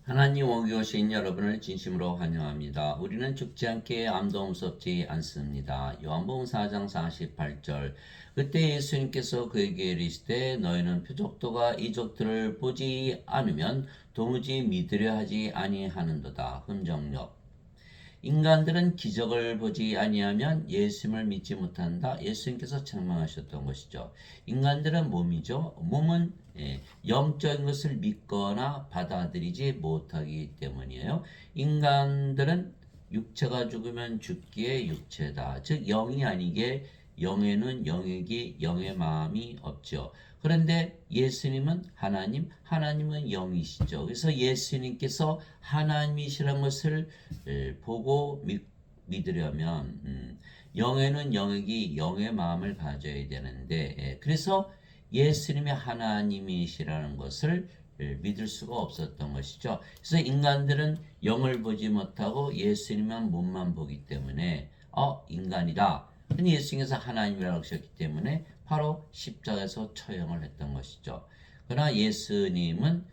하나님 오기 오신 여러분을 진심으로 환영합니다. 우리는 죽지 않게 아무도 무섭지 않습니다. 요한복음 4장 48절. 그때 예수님께서 그에게 이르시되 너희는 표적도가 이적들을 보지 않으면 도무지 믿으려 하지 아니하는도다. 흠정역. 인간들은 기적을 보지 아니하면 예수님을 믿지 못한다. 예수님께서 책망하셨던 것이죠. 인간들은 몸이죠. 몸은 영적인 것을 믿거나 받아들이지 못하기 때문이에요. 인간들은 육체가 죽으면 죽기에 육체다. 즉 영이 아니게 영에는 영이기 영의 마음이 없죠. 그런데 예수님은 하나님은 영이시죠. 그래서 예수님께서 하나님이시라는 것을 보고 믿으려면 영에는 영이기 영의 마음을 가져야 되는데 그래서 예수님이 하나님이시라는 것을 믿을 수가 없었던 것이죠. 그래서 인간들은 영을 보지 못하고 예수님만 몸만 보기 때문에 인간이다. 예수님께서 하나님이라고 하셨기 때문에 바로 십자가에서 처형을 했던 것이죠. 그러나 예수님은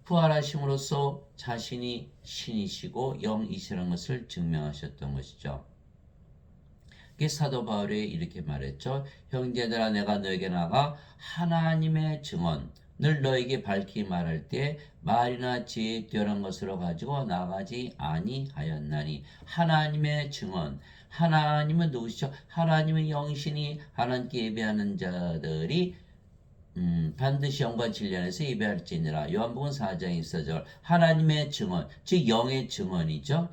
부활하심으로써 자신이 신이시고 영이시라는 것을 증명하셨던 것이죠. 사도 바울이 이렇게 말했죠. 형제들아 내가 너에게 나가 하나님의 증언을 너에게 밝히 말할 때 말이나 지혜에 뛰어난 것으로 가지고 나가지 아니하였나니. 하나님의 증언. 하나님은 누구시죠? 하나님은 영이시니 하나님께 예배하는 자들이 반드시 영과 진리 안에서 예배할지니라. 요한복음 4장 24절. 하나님의 증언, 즉 영의 증언이죠.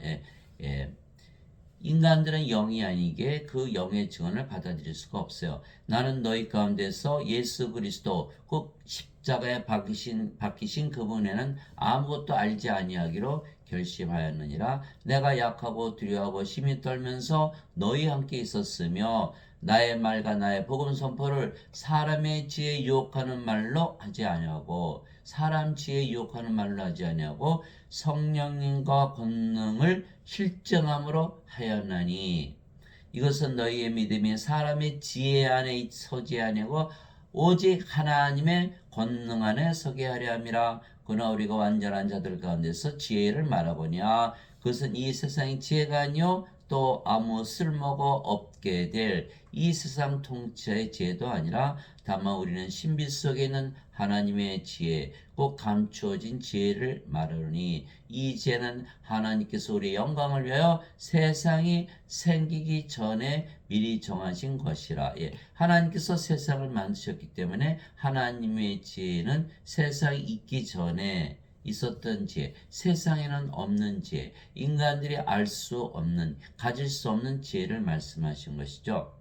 인간들은 영이 아니게 그 영의 증언을 받아들일 수가 없어요. 나는 너희 가운데서 예수 그리스도 꼭 십자가에 박히신 그분에는 아무것도 알지 아니하기로 결심하였느니라. 내가 약하고 두려워하고 심히 떨면서 너희 함께 있었으며 나의 말과 나의 복음 선포를 사람의 지혜 유혹하는 말로 하지 아니하고 사람 지혜 유혹하는 말로 하지 아니하고 성령님과 권능을 실증함으로 하였나니. 이것은 너희의 믿음이 사람의 지혜 안에 서지 아니하고 오직 하나님의 권능 안에 서게 하려 함이라. 그러나 우리가 완전한 자들 가운데서 지혜를 말하거냐 그것은 이 세상의 지혜가 아니요 또 아무 쓸모가 없게 될 이 세상 통치의 지혜도 아니라 다만 우리는 신비 속에 있는 하나님의 지혜 꼭 감추어진 지혜를 말하노니 이 지혜는 하나님께서 우리의 영광을 위하여 세상이 생기기 전에 미리 정하신 것이라. 하나님께서 세상을 만드셨기 때문에 하나님의 지혜는 세상이 있기 전에 있었던 지혜, 세상에는 없는 지혜, 인간들이 알 수 없는, 가질 수 없는 지혜를 말씀하신 것이죠.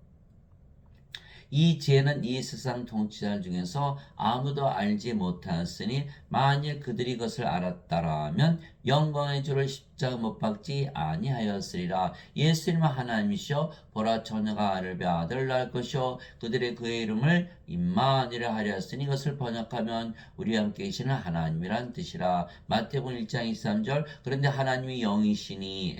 이 지혜는 이 세상 통치자 중에서 아무도 알지 못하였으니 만일 그들이 이것을 알았다라면 영광의 주를 십자가 못 박지 아니하였으리라. 예수님은 하나님이시여 보라 처녀가 아를 배 아들을 낳을 것이요 그들의 그의 이름을 임마누엘 하려 했으니 이것을 번역하면 우리 함께 계시는 하나님이란 뜻이라. 마태복음 1장 23절. 그런데 하나님이 영이시니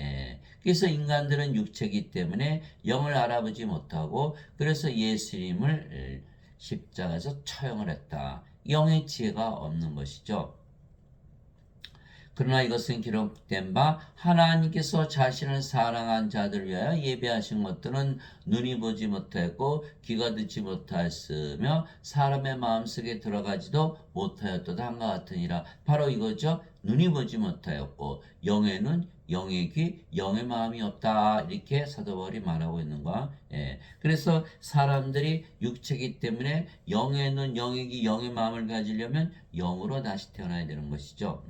그래서 인간들은 육체이기 때문에 영을 알아보지 못하고 그래서 예수님을 십자가에서 처형을 했다. 영의 지혜가 없는 것이죠. 그러나 이것은 기록된 바 하나님께서 자신을 사랑한 자들을 위하여 예배하신 것들은 눈이 보지 못했고 귀가 듣지 못하였으며 사람의 마음속에 들어가지도 못하였도다 한것 같으니라. 바로 이거죠. 눈이 보지 못하였고 영의 눈, 영의 귀, 영의 마음이 없다. 이렇게 사도 바울이 말하고 있는 거야. 그래서 사람들이 육체이기 때문에 영의 눈, 영의 귀, 영의 마음을 가지려면 영으로 다시 태어나야 되는 것이죠.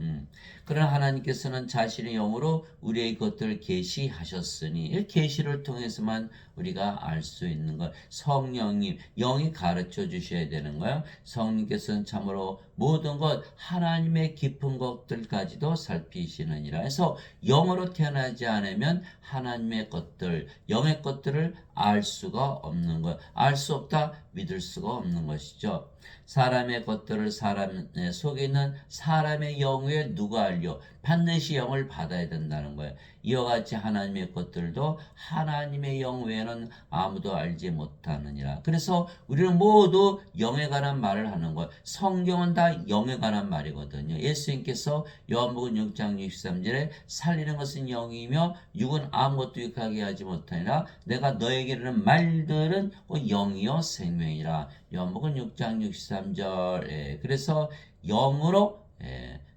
그러나 하나님께서는 자신의 영으로 우리의 것들을 계시하셨으니 이 계시를 통해서만 우리가 알 수 있는 것. 성령님, 영이 가르쳐 주셔야 되는 거예요. 성령께서는 참으로 모든 것, 하나님의 깊은 것들까지도 살피시느니라 해서 영으로 태어나지 않으면 하나님의 것들, 영의 것들을 알 수가 없는 거예요. 알 수 없다. 믿을 수가 없는 것이죠. 사람의 것들을 사람 속에 있는 사람의 영에 누가 알려? 반드시 영을 받아야 된다는 거예요. 이와 같이 하나님의 것들도 하나님의 영 외에는 아무도 알지 못하느니라. 그래서 우리는 모두 영에 관한 말을 하는 거예요. 성경은 다 영에 관한 말이거든요. 예수님께서 요한복음 6장 63절에 살리는 것은 영이며 육은 아무것도 유익하게 하지 못하니라. 내가 너에게 이르는 말들은 영이요 생명이라. 요한복음 6장 63절. 그래서 영으로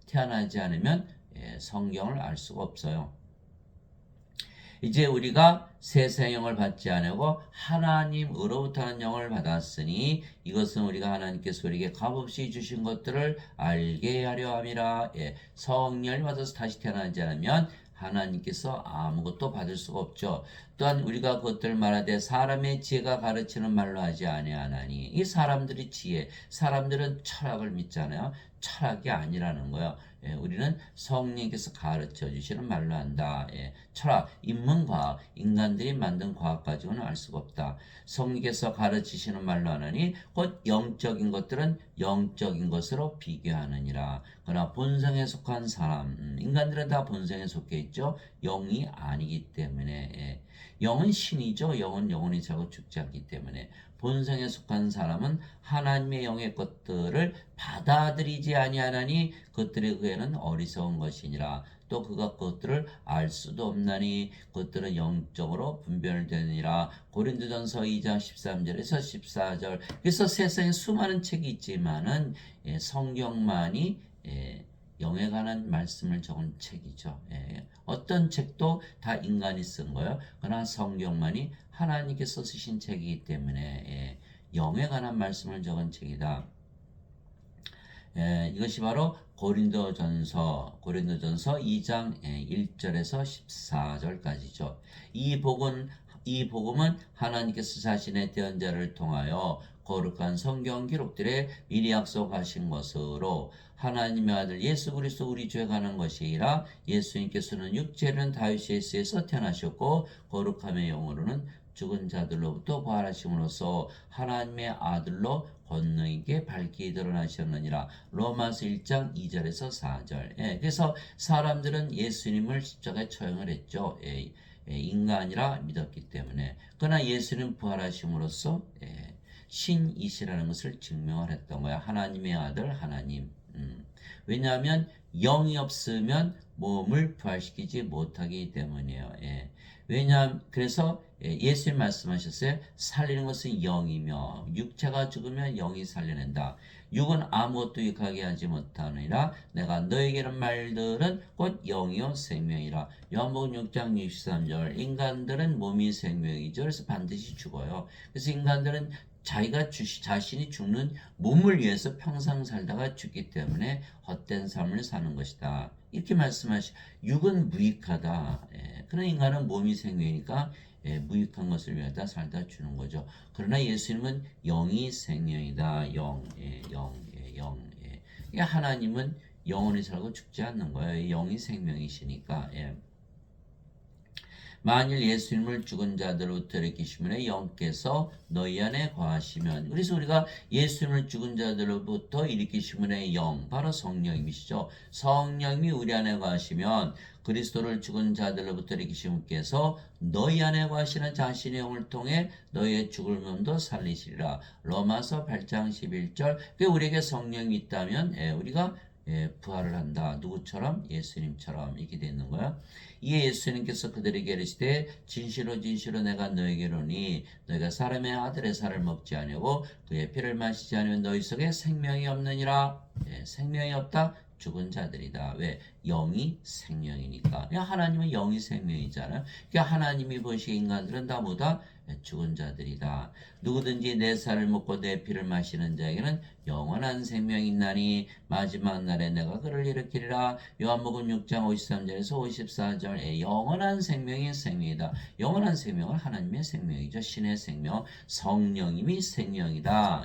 태어나지 않으면 성경을 알 수가 없어요. 이제 우리가 세상의 영을 받지 않고 하나님으로부터 하는 영을 받았으니 이것은 우리가 하나님께서 우리에게 값없이 주신 것들을 알게 하려 함이라. 성령을 받아서 다시 태어나지 않으면 하나님께서 아무것도 받을 수가 없죠. 또한 우리가 그것들 말하되 사람의 지혜가 가르치는 말로 하지 아니하나니. 이 사람들이 지혜, 사람들은 철학을 믿잖아요. 철학이 아니라는 거예요. 우리는 성령께서 가르쳐 주시는 말로 한다. 철학, 인문과학, 인간들이 만든 과학 가지고는 알 수가 없다. 성령께서 가르치시는 말로 하느니 곧 영적인 것들은 영적인 것으로 비교하느니라. 그러나 본성에 속한 사람, 인간들은 다 본성에 속해 있죠. 영이 아니기 때문에. 영은 신이죠. 영은 영원히 살고 죽지 않기 때문에. 본성에 속한 사람은 하나님의 영의 것들을 받아들이지 아니하나니 그것들에 의해는 어리석은 것이니라. 또 그가 그것들을 알 수도 없나니 그것들은 영적으로 분별되느니라. 고린도전서 2장 13절에서 14절. 그래서 세상에 수많은 책이 있지만은 성경만이 영에 관한 말씀을 적은 책이죠. 어떤 책도 다 인간이 쓴 거예요. 그러나 성경만이 하나님께서 쓰신 책이기 때문에 영에 관한 말씀을 적은 책이다. 이것이 바로 고린도전서 2장 1절에서 14절까지죠. 이 복음은 하나님께서 자신의 대언자를 통하여 거룩한 성경 기록들에 미리 약속하신 것으로 하나님의 아들 예수 그리스도 우리 죄에 관한 것이라. 예수님께서는 육체는 다윗의 씨에서 태어나셨고 거룩함의 영으로는 죽은 자들로부터 부활하심으로써 하나님의 아들로 권능있게 밝히 드러나셨느니라. 로마서 1장 2절에서 4절. 그래서 사람들은 예수님을 십자가에 처형을 했죠. 인간이라 믿었기 때문에. 그러나 예수님 부활하심으로써 신이시라는 것을 증명을 했던 거야. 하나님의 아들 하나님. 왜냐하면 영이 없으면 몸을 부활시키지 못하기 때문이에요. 왜냐하면 그래서 예수님 말씀하셨어요. 살리는 것은 영이며 육체가 죽으면 영이 살려낸다. 육은 아무것도 유익하게 하지 못하느니라. 내가 너에게 이런 말들은 곧 영이요 생명이라. 요한복음 6장 63절. 인간들은 몸이 생명이죠. 그래서 반드시 죽어요. 그래서 인간들은 자신이 죽는 몸을 위해서 평생 살다가 죽기 때문에 헛된 삶을 사는 것이다. 이렇게 육은 무익하다. 그러나 인간은 몸이 생명이니까 무익한 것을 위하다 살다 주는 거죠. 그러나 예수님은 영이 생명이다. 영. 하나님은 영원히 살고 죽지 않는 거예요. 영이 생명이시니까. 만일 예수님을 죽은 자들로부터 일으키시면 영께서 너희 안에 거하시면. 그래서 우리가 예수님을 죽은 자들로부터 일으키시면 영, 바로 성령님이시죠. 성령님이 우리 안에 거하시면 그리스도를 죽은 자들로부터 일으키신 분께서 너희 안에 거하시는 자신의 영을 통해 너희의 죽을 몸도 살리시리라. 로마서 8장 11절. 우리에게 성령이 있다면 우리가 부활을 한다. 누구처럼? 예수님처럼 이렇게 되는 거야. 이에 예수님께서 그들에게 이르시되 진실로 진실로 내가 너에게 이르노니 너희가 사람의 아들의 살을 먹지 아니하고 그의 피를 마시지 않으면 너희 속에 생명이 없느니라. 생명이 없다. 죽은 자들이다. 왜? 영이 생명이니까. 하나님은 영이 생명이잖아요. 그러니까 하나님이 보시기에 인간들은 다 뭐다? 죽은 자들이다. 누구든지 내 살을 먹고 내 피를 마시는 자에게는 영원한 생명이 있나니 마지막 날에 내가 그를 일으키리라. 요한복음 6장 53절에서 54절. 영원한 생명이 생명이다. 영원한 생명은 하나님의 생명이죠. 신의 생명, 성령님이 생명이다.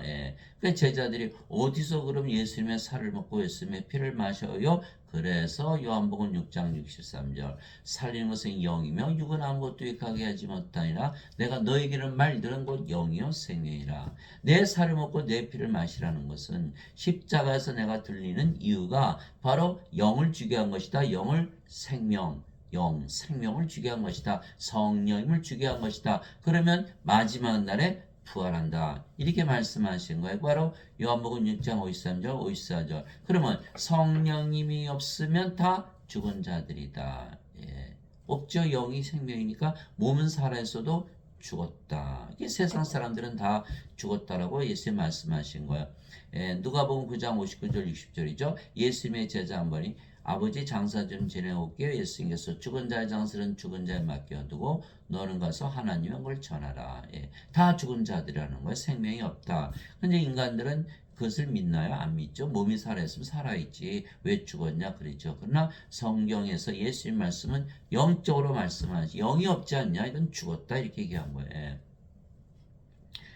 그 제자들이 어디서 그럼 예수님의 살을 먹고 예수님의 피를 마셔요? 그래서 요한복음 6장 63절. 살리는 것은 영이며 육은 아무것도 유익하게 하지 못하니라. 내가 너에게는 말들은 곧 영이요 생명이라. 내 살을 먹고 내 피를 마시라는 것은 십자가에서 내가 들리는 이유가 바로 영을 주게 한 것이다. 영을 생명을 주게 한 것이다. 성령임을 주게 한 것이다. 그러면 마지막 날에 부활한다. 이렇게 말씀하신 거예요. 바로 요한복음 6장 53절, 54절. 그러면 성령님이 없으면 다 죽은 자들이다. 예. 없죠. 영이 생명이니까 몸은 살아있어도 죽었다. 이게 세상 사람들은 다 죽었다라고 예수님 말씀하신 거예요. 예, 누가복음 9장 59절 60절이죠. 예수님의 제자 한 분이 아버지 장사 좀 지내올게요. 예수님께서 죽은 자의 장사는 죽은 자에 맡겨두고 너는 가서 하나님의 걸 전하라. 예, 다 죽은 자들이라는 거예요. 생명이 없다. 근데 인간들은 그것을 믿나요? 안 믿죠. 몸이 살아있으면 살아있지. 왜 죽었냐? 그러죠. 그러나 성경에서 예수님 말씀은 영적으로 말씀하지. 영이 없지 않냐? 이건 죽었다. 이렇게 얘기한 거예요.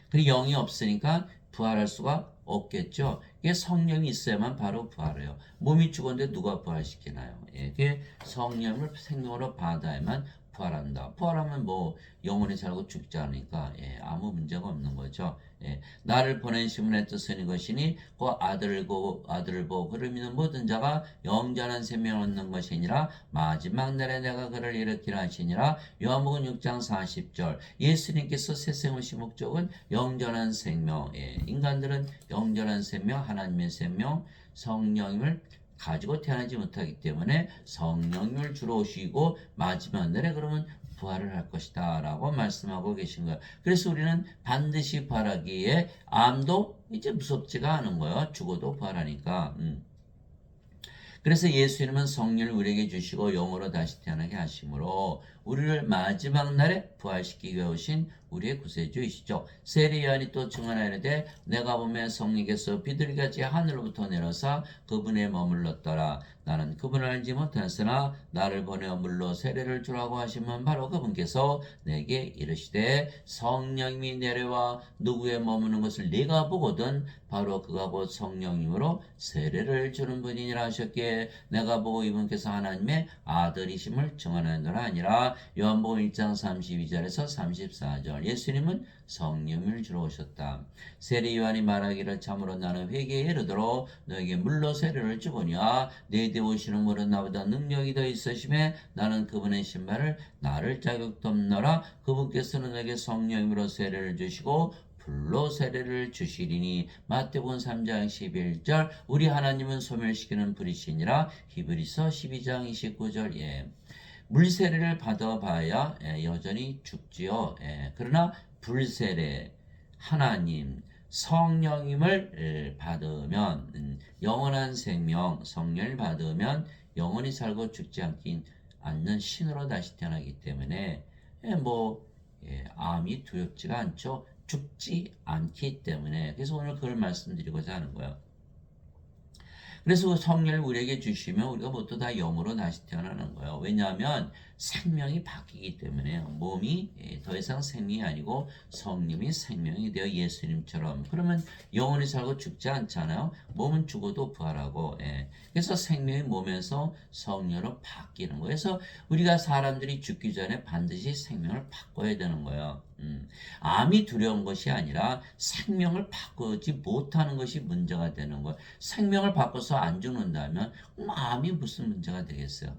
그리고 영이 없으니까 부활할 수가 없겠죠. 이게 성령이 있어야만 바로 부활해요. 몸이 죽었는데 누가 부활시키나요? 예, 그게 성령을 생명으로 받아야만 부활한다. 부활하면 뭐 영원히 살고 죽지 않으니까 예, 아무 문제가 없는 거죠. 예, 나를 보내신 분의 뜻은 이것이니 그 아들을 보고 그를 믿는 모든 자가 영원한 생명을 얻는 것이니라. 마지막 날에 내가 그를 일으키라 하시니라. 요한복음 6장 40절. 예수님께서 세상 오신 목적은 영원한 생명. 예, 인간들은 영원한 생명, 하나님의 생명, 성령을 가지고 태어나지 못하기 때문에 성령을 주로 오시고 마지막 날에 그러면 부활을 할 것이다 라고 말씀하고 계신 거예요. 그래서 우리는 반드시 부활하기에 암도 이제 무섭지가 않은 거예요. 죽어도 부활하니까. 그래서 예수님은 성령을 우리에게 주시고 영으로 다시 태어나게 하심으로 우리를 마지막 날에 부활시키기 위해 오신 우리의 구세주이시죠. 세례 요한이 또 증언하이르되 내가 보면 성령께서 비둘기같이 하늘로부터 내려서 그분에 머물렀더라. 나는 그분을 알지 못하였으나 나를 보내어 물로 세례를 주라고 하시면 바로 그분께서 내게 이르시되 성령님이 내려와 누구에 머무는 것을 네가 보거든 바로 그가 곧 성령님으로 세례를 주는 분이니라 하셨기에 내가 보고 이분께서 하나님의 아들이심을 증언하노라 아니라. 요한복음 1장 32절에서 34절. 예수님은 성령을 주러 오셨다. 세례 요한이 말하기를 참으로 나는 회개에 이르도록 너에게 물로 세례를 주거니와 내 뒤에 오시는 분은 나보다 능력이 더 있으심에 나는 그분의 신발을 나를 자격도 없노라. 그분께서는 너에게 성령으로 세례를 주시고 불로 세례를 주시리니. 마태복음 3장 11절. 우리 하나님은 소멸시키는 불이시니라. 히브리서 12장 29절. 예. 물세례를 받아봐야 여전히 죽지요. 그러나 불세례, 하나님, 성령님을 받으면 영원한 생명, 성령을 받으면 영원히 살고 죽지 않는 신으로 다시 태어나기 때문에 암이 두렵지가 않죠. 죽지 않기 때문에. 그래서 오늘 그걸 말씀드리고자 하는 거예요. 그래서 성령을 우리에게 주시면 우리가 뭣도 다 영으로 다시 태어나는 거예요. 왜냐하면 생명이 바뀌기 때문에 몸이 더 이상 생명이 아니고 성령이 생명이 되어 예수님처럼. 그러면 영원히 살고 죽지 않잖아요. 몸은 죽어도 부활하고. 그래서 생명이 몸에서 성령으로 바뀌는 거예요. 그래서 우리가 사람들이 죽기 전에 반드시 생명을 바꿔야 되는 거예요. 암이 두려운 것이 아니라 생명을 바꾸지 못하는 것이 문제가 되는 거예요. 생명을 바꿔서 안 죽는다면 암이 무슨 문제가 되겠어요.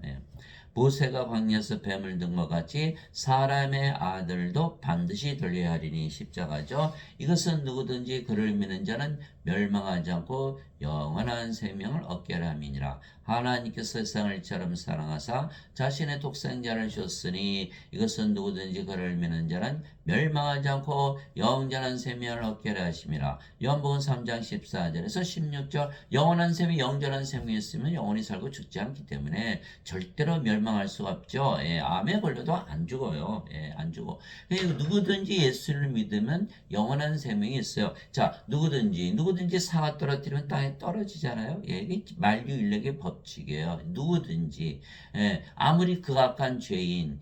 모세가 광야에서 뱀을 든 것 같이 사람의 아들도 반드시 들려야 하리니. 십자가죠. 이것은 누구든지 그를 믿는 자는 멸망하지 않고 영원한 생명을 얻게 하려 함이니라. 하나님께서 세상을 이처럼 사랑하사 자신의 독생자를 주셨으니 이것은 누구든지 그를 믿는 자는 멸망하지 않고 영원한 생명을 얻게 하려 하심이라. 요한복음 3장 14절에서 16절. 영원한 생명, 영원한 생명이 있으면 영원히 살고 죽지 않기 때문에 절대로 멸망할 수가 없죠. 암에 걸려도 안 죽어요. 안 죽어. 누구든지 예수를 믿으면 영원한 생명이 있어요. 자, 누구든지 사가 떨어뜨리면 땅에 떨어지잖아요. 이게 만유인력의 법칙이에요. 누구든지 아무리 극악한 죄인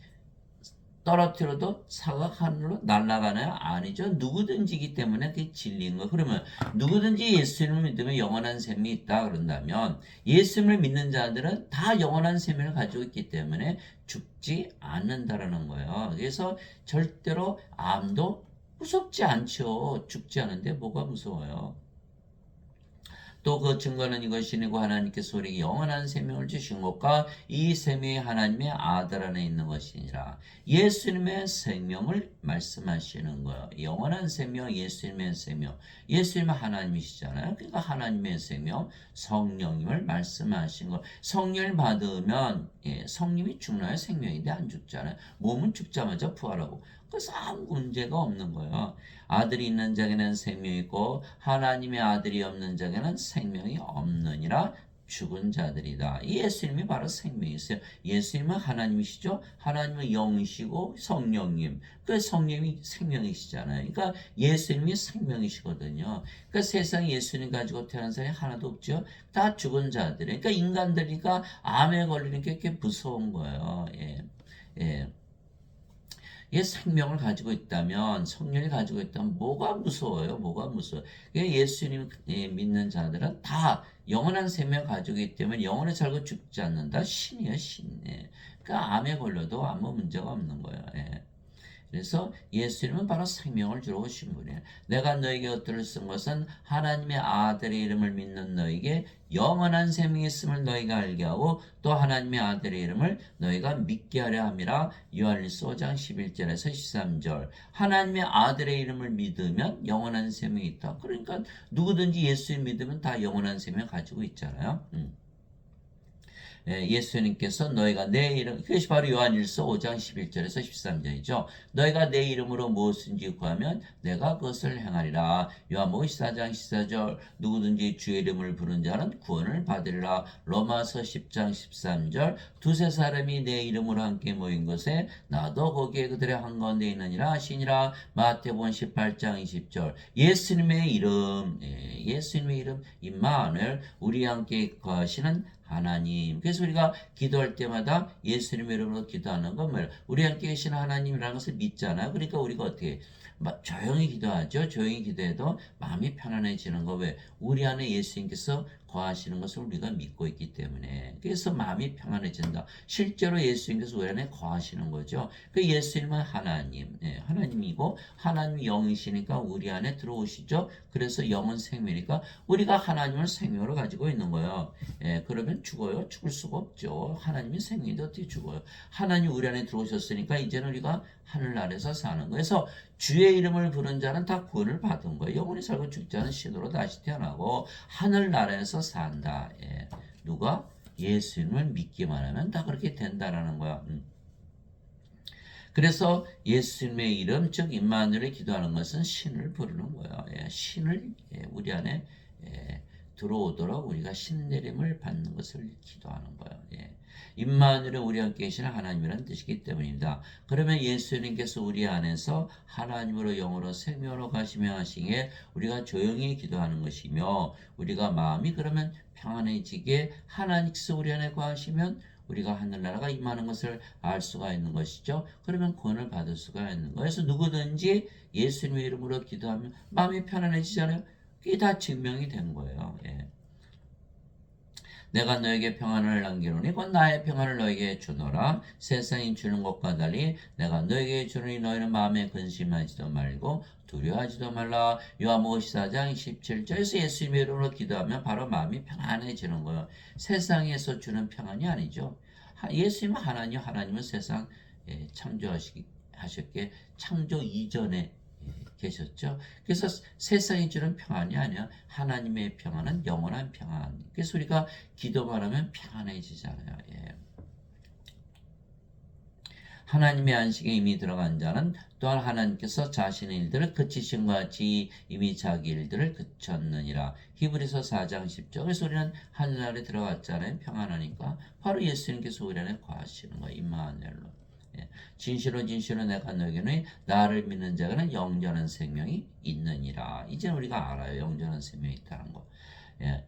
떨어뜨려도 사각 하늘로 날아가나요? 아니죠. 누구든지이기 때문에 그게 진리인 거. 그러면 누구든지 예수님을 믿으면 영원한 생명이 있다 그런다면 예수님을 믿는 자들은 다 영원한 생명을 가지고 있기 때문에 죽지 않는다라는 거예요. 그래서 절대로 암도 무섭지 않죠. 죽지 않은데 뭐가 무서워요. 또 그 증거는 이것이니고 하나님께서 우리에게 영원한 생명을 주신 것과 이 생명이 하나님의 아들 안에 있는 것이니라. 예수님의 생명을 말씀하시는 거예요. 영원한 생명, 예수님의 생명. 예수님은 하나님이시잖아요. 그러니까 하나님의 생명, 성령님을 말씀하신 거. 성령을 받으면 성령이 죽나요? 생명인데 안 죽잖아요. 몸은 죽자마자 부활하고. 그래서 아무 문제가 없는 거예요. 아들이 있는 자에게는 생명이 있고 하나님의 아들이 없는 자에게는 생명이 없느니라. 죽은 자들이다. 예수님이 바로 생명이세요. 예수님은 하나님이시죠. 하나님은 영이시고 성령님. 그 성령이 생명이시잖아요. 그러니까 예수님이 생명이시거든요. 그러니까 세상에 예수님 가지고 태어난 사람이 하나도 없죠. 다 죽은 자들. 그러니까 인간들이니까 암에 걸리는 게 이렇게 무서운 거예요. 예. 예. 생명을 가지고 있다면, 성령이 가지고 있다면 뭐가 무서워요? 뭐가 무서워요? 예수님 믿는 자들은 다 영원한 생명을 가지고 있기 때문에 영원히 살고 죽지 않는다. 신이에요, 신. 그러니까 암에 걸려도 아무 문제가 없는 거예요. 그래서 예수님은 바로 생명을 주러 오신 분이에요. 내가 너에게 엇들을 쓴 것은 하나님의 아들의 이름을 믿는 너에게 영원한 생명이 있음을 너희가 알게 하고 또 하나님의 아들의 이름을 너희가 믿게 하려 함이라. 요한일서 5장 11절에서 13절. 하나님의 아들의 이름을 믿으면 영원한 생명이 있다. 그러니까 누구든지 예수님 믿으면 다 영원한 생명 가지고 있잖아요. 예수님께서 너희가 내 이름, 그것이 바로 요한일서 5장 11절에서 13절이죠. 너희가 내 이름으로 무엇인지 구하면 내가 그것을 행하리라. 요한복음 14장 14절. 누구든지 주의 이름을 부른 자는 구원을 받으리라. 로마서 10장 13절. 두세 사람이 내 이름으로 함께 모인 것에 나도 거기에 그들의 한가운데 있느니라 하시니라. 마태복음 18장 20절. 예수님의 이름, 예수님의 이름 임마누엘, 우리와 함께 거하시는 하나님. 그래서 우리가 기도할 때마다 예수님의 이름으로 기도하는 건 뭐예요? 우리 함께 계신 하나님이라는 것을 믿잖아요. 그러니까 우리가 어떻게 조용히 기도하죠. 조용히 기도해도 마음이 편안해지는 거. 왜? 우리 안에 예수님께서 거하시는 것을 우리가 믿고 있기 때문에. 그래서 마음이 평안해진다. 실제로 예수님께서 우리 안에 거하시는 거죠. 그 예수님은 하나님, 하나님이고 하나님 영이시니까 우리 안에 들어오시죠. 그래서 영은 생명이니까 우리가 하나님을 생명으로 가지고 있는 거예요. 그러면 죽어요? 죽을 수가 없죠. 하나님이 생명인데 어떻게 죽어요? 하나님 우리 안에 들어오셨으니까 이제는 우리가 하늘나라에서 사는 거예요. 그래서 주의 이름을 부른 자는 다 구원을 받은 거예요. 영원히 살고 죽지 않은 신으로 다시 태어나고 하늘나라에서 산다. 누가? 예수님을 믿기만 하면 다 그렇게 된다라는 거야. 그래서 예수님의 이름, 즉 임마누엘을 기도하는 것은 신을 부르는 거예요. 신을 우리 안에 들어오도록 우리가 신내림을 받는 것을 기도하는 거예요. 임마누엘은 우리 함께 계시는 하나님이라는 뜻이기 때문입니다. 그러면 예수님께서 우리 안에서 하나님으로 영으로 생명으로 가시며 하시기에 우리가 조용히 기도하는 것이며 우리가 마음이 그러면 평안해지게 하나님께서 우리 안에 거하시면 우리가 하늘나라가 임하는 것을 알 수가 있는 것이죠. 그러면 구원을 받을 수가 있는 거예요. 그래서 누구든지 예수님의 이름으로 기도하면 마음이 편안해지잖아요. 그게 다 증명이 된 거예요. 내가 너에게 평안을 남기노니 곧 나의 평안을 너에게 주노라. 세상이 주는 것과 달리 내가 너에게 주노니 너희는 마음에 근심하지도 말고 두려워하지도 말라. 요한복음 14장 17절에서 예수님의 이름으로 기도하면 바로 마음이 편안해지는 거예요. 세상에서 주는 평안이 아니죠. 예수님은 하나님은 세상 창조하셨기에 창조 이전에 계셨죠. 그래서 세상이 주는 평안이 아니야. 하나님의 평안은 영원한 평안. 그래서 우리가 기도만 하면 평안해지잖아요. 하나님의 안식에 이미 들어간 자는 또한 하나님께서 자신의 일들을 그치신 것 같이 이미 자기 일들을 그쳤느니라. 히브리서 4장 10절. 그래서 우리는 하늘나라에 들어갔잖아요. 평안하니까. 바로 예수님께서 우리 안에 거하시는 거예요. 임마누엘로. 진실로 진실로 내가 너에게는 나를 믿는 자는 영전한 생명이 있느니라. 이제 우리가 알아요. 영전한 생명이 있다는 거.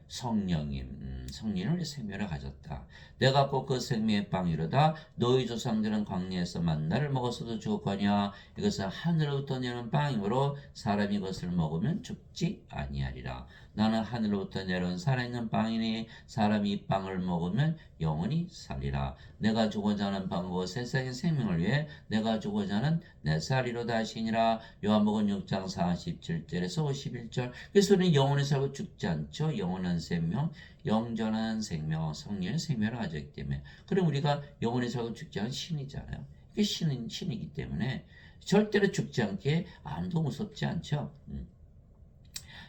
성령을 생명을 가졌다. 내가 꼭 그 생명의 빵이로다. 너희 조상들은 광야에서 만나를 먹었어도 죽었거냐. 이것은 하늘로부터 내려온 빵이므로 사람이 이것을 먹으면 죽지 아니하리라. 나는 하늘로부터 내려온 살아있는 빵이니 사람이 이 빵을 먹으면 영원히 살리라. 내가 주고자 하는 빵과 세상의 생명을 위해 내가 주고자 하는 내 살이로다 하시니라. 요한복음 6장 47절에서 51절. 그래서 우리는 영원히 살고 죽지 않죠. 영원한 생명, 영전한 생명, 성령의 생명을 가졌기 때문에. 그럼 우리가 영원히 살고 죽지 않은 신이잖아요. 이게 신이기 때문에 절대로 죽지 않게 암도 무섭지 않죠.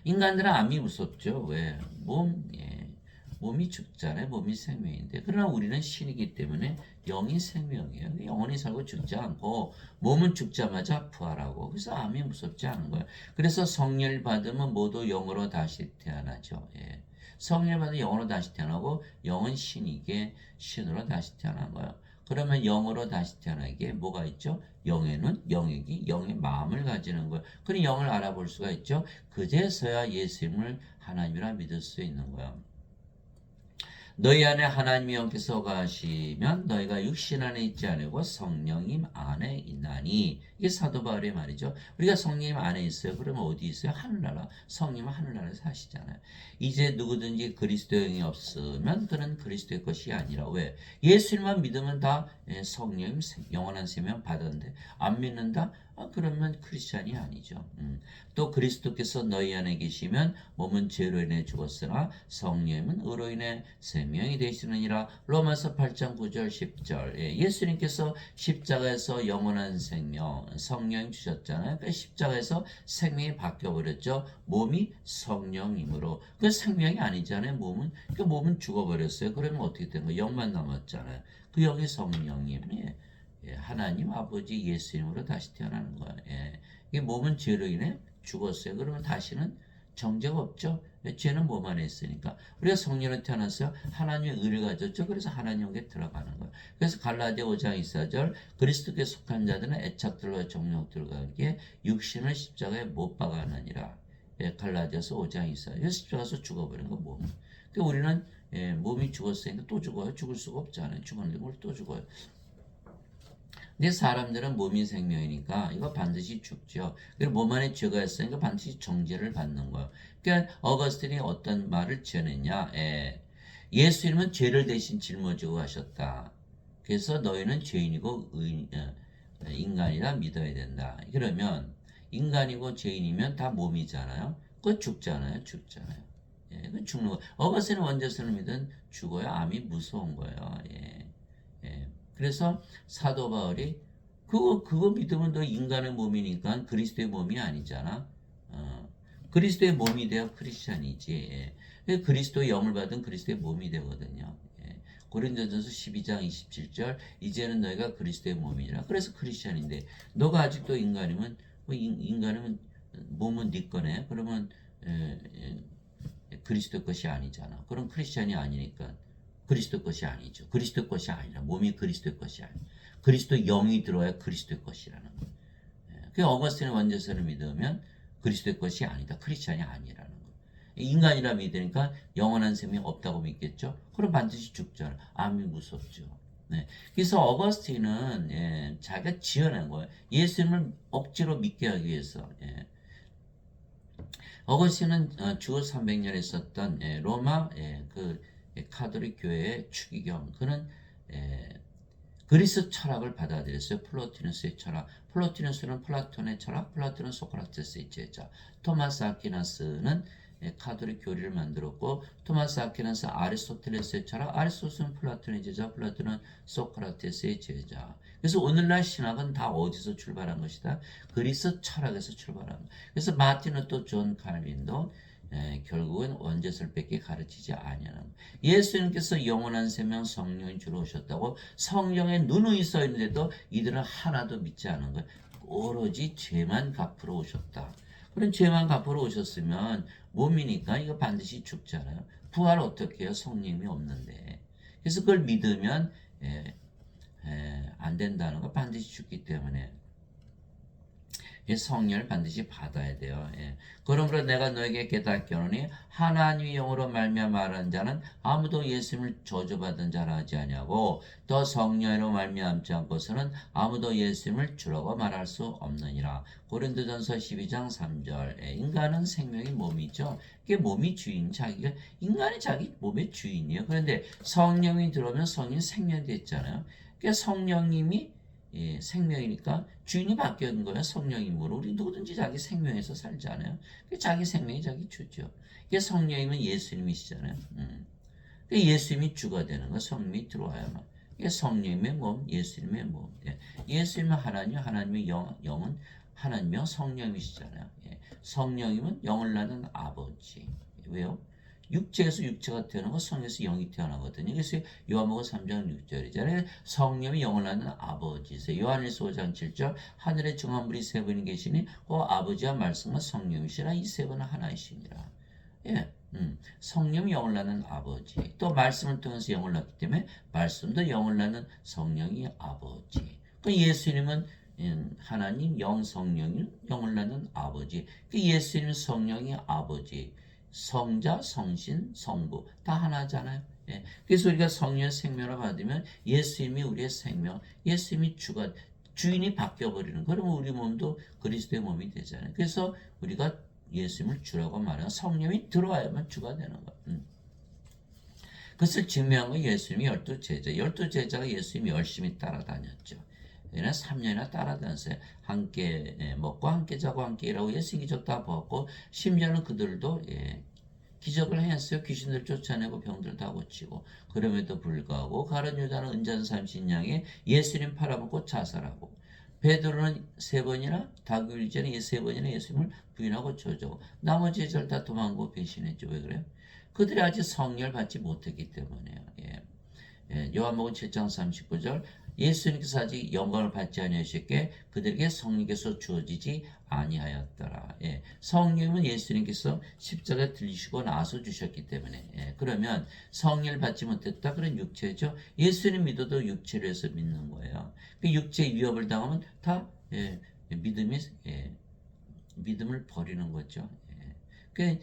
인간들은 암이 무섭죠. 왜? 몸이 죽잖아요. 몸이 생명인데. 그러나 우리는 신이기 때문에 영이 생명이에요. 영원히 살고 죽지 않고 몸은 죽자마자 부활하고. 그래서 암이 무섭지 않은 거예요. 그래서 성령을 받으면 모두 영으로 다시 태어나죠. 성령을 받으면 영으로 다시 태어나고 영은 신이게 신으로 다시 태어난 거예요. 그러면 영으로 다시 태어나기에 뭐가 있죠? 영에는 영의 마음을 가지는 거예요. 그런 영을 알아볼 수가 있죠. 그제서야 예수님을 하나님이라 믿을 수 있는 거예요. 너희 안에 하나님의 영께서 가시면 너희가 육신 안에 있지 않고 성령님 안에 있나니. 이게 사도 바울의 말이죠. 우리가 성령님 안에 있어요. 그러면 어디 있어요? 하늘나라. 성령은 하늘나라에서 사시잖아요. 이제 누구든지 그리스도의 영이 없으면 그는 그리스도의 것이 아니라. 왜? 예수님만 믿으면 다 성령 영원한 생명 받았는데 안 믿는다? 그러면 크리스찬이 아니죠. 또 그리스도께서 너희 안에 계시면 몸은 죄로 인해 죽었으나 성령은 의로 인해 생명이 되시느니라. 로마서 8장 9절 10절. 예수님께서 십자가에서 영원한 생명, 성령 주셨잖아요. 그러니까 십자가에서 생명이 바뀌어버렸죠. 몸이 성령이므로. 그 생명이 아니잖아요. 몸은 죽어버렸어요. 그러면 어떻게 된 거예요? 영만 남았잖아요. 그 영이 성령님이 하나님 아버지 예수님으로 다시 태어나는 거예요. 이게 몸은 죄로 인해 죽었어요. 그러면 다시는 정죄가 없죠. 죄는 몸 안에 있으니까. 우리가 성령으로 태어나서 하나님의 의를 가졌죠. 그래서 하나님에게 들어가는 거예요. 그래서 갈라디아 5장 24절 그리스도께 속한 자들은 애착들과 정욕들과 함께 육신을 십자가에 못 박아느니라. 갈라디아서 5장 24절 십자가에서 죽어버린 거 몸. 그러니까 우리는 몸이 죽었으니까 또 죽어요. 죽을 수가 없잖아요. 죽었는데 뭘 또 죽어요. 근데 사람들은 몸이 생명이니까 이거 반드시 죽죠. 그리고 몸 안에 죄가 있으니까 반드시 정죄를 받는 거예요. 그러니까 어거스틴이 어떤 말을 지어냈냐. 예수님은 죄를 대신 짊어지고 가셨다. 그래서 너희는 죄인이고 인간이라 믿어야 된다. 그러면 인간이고 죄인이면 다 몸이잖아요. 그거 죽잖아요. 그 죽는 거. 어거스틴은 원죄선을 믿은 죽어요. 암이 무서운 거예요. 그래서 사도 바울이 그거 믿으면 너 인간의 몸이니까 그리스도의 몸이 아니잖아. 그리스도의 몸이 되어 크리스찬이지. 그리스도의 영을 받은 그리스도의 몸이 되거든요. 고린도전서 12장 27절 이제는 너희가 그리스도의 몸이니라. 그래서 크리스찬인데 너가 아직도 인간이면 몸은 네 거네. 그러면 그리스도 것이 아니잖아. 그럼 크리스찬이 아니니까 그리스도 것이 아니죠. 그리스도 것이 아니라 몸이 그리스도 것이 아니라 그리스도 영이 들어야 그리스도 것이라는 거예요. 그 어거스틴의 원죄선을 믿으면 그리스도 것이 아니다. 크리스찬이 아니라는 거예요. 인간이라 믿으니까 영원한 생명이 없다고 믿겠죠. 그럼 반드시 죽잖아요. 암이 무섭죠. 그래서 어거스틴은 자기가 지어낸 거예요. 예수님을 억지로 믿게 하기 위해서. 어거스틴은 주어 300년에 있었던 로마 그 카톨릭 교회의 추기경. 그는 그리스 철학을 받아들였어요. 플로티누스의 철학. 플로티누스는 플라톤의 철학, 플라톤은 소크라테스의 제자. 토마스 아퀴나스는 카톨릭 교리를 만들었고, 토마스 아퀴나스 아리스토텔레스의 철학, 아리스토텔레스는 플라톤의 제자, 플라톤은 소크라테스의 제자. 그래서 오늘날 신학은 다 어디서 출발한 것이다? 그리스 철학에서 출발한 것. 그래서 마틴 루터 존 칼빈도 결국은 원죄설밖에 가르치지 아니하는 예수님께서 영원한 생명 성령이 주로 오셨다고 성령에 누누이 써 있는데도 이들은 하나도 믿지 않은 거예요. 오로지 죄만 갚으러 오셨다. 그런 죄만 갚으러 오셨으면 몸이니까 이거 반드시 죽잖아요. 부활 어떻게 해요? 성령이 없는데. 그래서 그걸 믿으면 안 된다는 거 반드시 죽기 때문에 이 성령을 반드시 받아야 돼요. 예. 그러므로 내가 너에게 깨닫게 하노니 하나님의 영으로 말미암아 말하는 자는 아무도 예수님을 저주받은 자라 하지 아니하고 또 성령으로 말미암지 않고서는 아무도 예수님을 주라고 말할 수 없느니라. 고린도전서 12장 3절. 예. 인간은 생명의 몸이죠. 그게 몸이 주인, 자기가 인간이 자기 몸의 주인이에요. 그런데 성령이 들어오면 성령이 생명됐잖아요. 그러니까 성령님이 생명이니까 주인이 바뀐 거야. 성령이므로 우리 누구든지 자기 생명에서 살잖아요. 자기 생명이 자기 주죠. 이게 성령이면 예수님이시잖아요. 예수님이 주가 되는 거 성령이 들어와야만. 이게 성령님의 몸, 예수님의 몸. 예수님은 하나님, 하나님의 영은 하나님의 성령이시잖아요. 성령이면 영을 낳는 아버지. 왜요? 육체에서 육체가 태어나고 성에서 영이 태어나거든요. 그래서 요한복음 3장 6절이잖아요. 성령이 영을 낳는 아버지세요. 요한일서 5장 7절 하늘에 증언물이 세 분이 계시니 그 아버지와 말씀과 성령이시라 이 세 분은 하나이시니라. 예, 성령이 영을 낳는 아버지. 또 말씀을 통해서 영을 낳기 때문에 말씀도 영을 낳는 성령이 아버지. 그 예수님은 하나님 영 성령이 영을 낳는 아버지. 그 예수님 성령이 아버지. 성자, 성신, 성부 다 하나잖아요. 예. 그래서 우리가 성령의 생명을 받으면 예수님이 우리의 생명, 예수님이 주인이 바뀌어버리는. 그러면 우리 몸도 그리스도의 몸이 되잖아요. 그래서 우리가 예수님을 주라고 말하면 성령이 들어와야만 주가 되는 거예요. 그것을 증명한 건 예수님이 12제자. 12제자가 예수님이 열심히 따라다녔죠. 얘는 3년이나 따라다녔어요. 함께 먹고 함께 자고 함께 일하고 예수님 기적 다 보았고 심지어는 그들도 기적을 했어요. 귀신들 쫓아내고 병들 다 고치고. 그럼에도 불구하고 가룟 유다는 은잔 30냥에 예수님 팔아먹고 자살하고 베드로는 3번이나 다굴 전에 3번이나 예수님을 부인하고 저주하고 나머지 제자들 다 도망고 배신했죠. 왜 그래요? 그들이 아직 성령을 받지 못했기 때문에요. 요한복음 7장 39절 예수님께서 아직 영광을 받지 아니하셨기에 그들에게 성령께서 주어지지 아니하였더라. 성령은 예수님께서 십자가에 들리시고 나서 주셨기 때문에 그러면 성령을 받지 못했다. 그런 육체죠. 예수님 믿어도 육체로 해서 믿는 거예요. 그 육체 위협을 당하면 다 믿음을 버리는 거죠. 그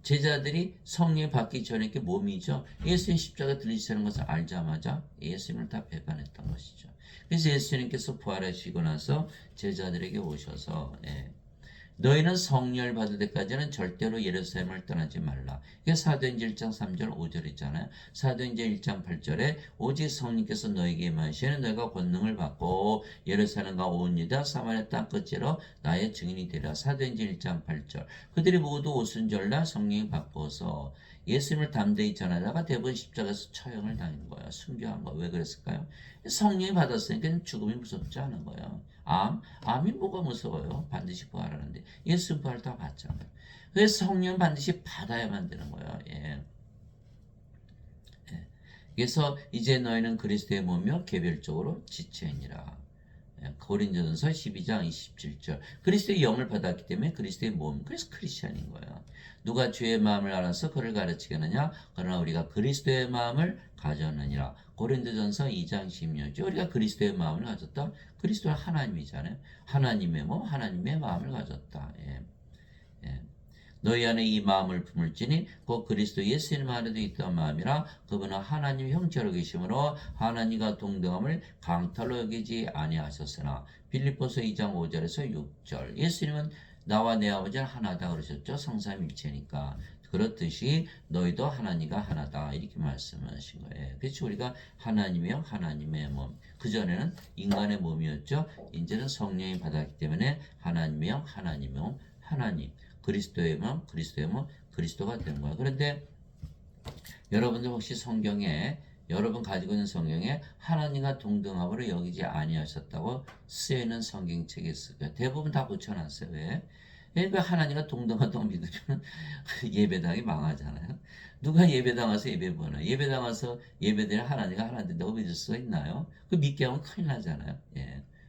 제자들이 성령 받기 전에 게 몸이죠. 예수님 십자가 들리시는 것을 알자마자 예수님을 다 배반했던 것이죠. 그래서 예수님께서 부활하시고 나서 제자들에게 오셔서 너희는 성령을 받을 때까지는 절대로 예루살렘을 떠나지 말라. 이게 사도행전 1장 3절 5절 있잖아요. 사도행전 1장 8절에 오직 성령께서 너에게 임하시는 너희가 권능을 받고 예루살렘과 온 유다 사마리아 땅 끝으로 나의 증인이 되라. 사도행전 1장 8절. 그들이 모두 오순절날 성령이 바꿔서 예수님을 담대히 전하다가 대부분 십자가에서 처형을 당한 거야. 순교한 거야. 왜 그랬을까요? 성령이 받았으니까 죽음이 무섭지 않은 거예요. 암이 뭐가 무서워요? 반드시 부활하는데 예수 부활 다 받잖아요. 그래서 성령 반드시 받아야만 되는 거예요. 그래서 이제 너희는 그리스도의 몸이요 개별적으로 지체이니라. 고린도전서 12장 27절. 그리스도의 영을 받았기 때문에 그리스도의 몸, 그래서 크리스찬인 거예요. 누가 주의 마음을 알아서 그를 가르치겠느냐? 그러나 우리가 그리스도의 마음을 가졌느니라. 고린도전서 2장 16절. 우리가 그리스도의 마음을 가졌다. 그리스도는 하나님이잖아요. 하나님의 몸, 하나님의 마음을 가졌다. 너희 안에 이 마음을 품을지니 곧 그리스도 예수님 안에도 있던 마음이라 그분은 하나님 형체로 계심으로 하나님과 동등함을 강탈로 여기지 아니하셨으나 빌립보서 2장 5절에서 6절. 예수님은 나와 내 아버지는 하나다 그러셨죠. 성삼일체니까. 그렇듯이 너희도 하나님과 하나다 이렇게 말씀하신 거예요. 그렇죠. 우리가 하나님이요 하나님의 몸. 그전에는 인간의 몸이었죠. 이제는 성령이 받았기 때문에 하나님이요 하나님의 몸, 하나님. 그리스도의 몸, 그리스도가 되는 거야. 그런데 여러분들 혹시 성경에 여러분 가지고 있는 성경에 하나님과 동등함으로 여기지 아니하셨다고 쓰여있는 성경책이 있을까요? 대부분 다 붙여놨어요. 왜? 그러니까 하나님과 동등하다고 믿으면 예배당이 망하잖아요. 누가 예배당 와서 예배 보나? 예배당 와서 예배드리는 하나님과 하나 된다고 믿을 수가 있나요? 그 믿게 하면 큰일 나잖아요.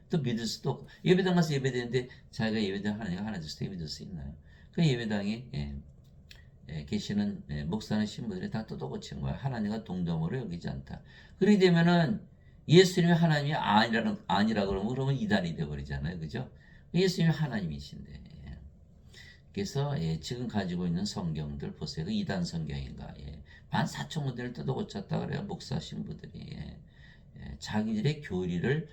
또 믿을 수도 없고 예배당 가서 예배드리는데 자기가 예배드리는 하나님과 하나 될 수도 믿을 수 있나요? 그 예배당에 계시는 목사나 신부들이 다 뜯어고친 거야. 하나님과 동등으로 여기지 않다. 그렇게 되면은 예수님이 하나님이 아니라 그러면 이단이 되어버리잖아요. 그죠? 예수님이 하나님이신데. 그래서 지금 가지고 있는 성경들 보세요. 그 이단 성경인가. 반 4천 군데를 뜯어 고쳤다 그래요. 목사 신부들이. 자기들의 교리를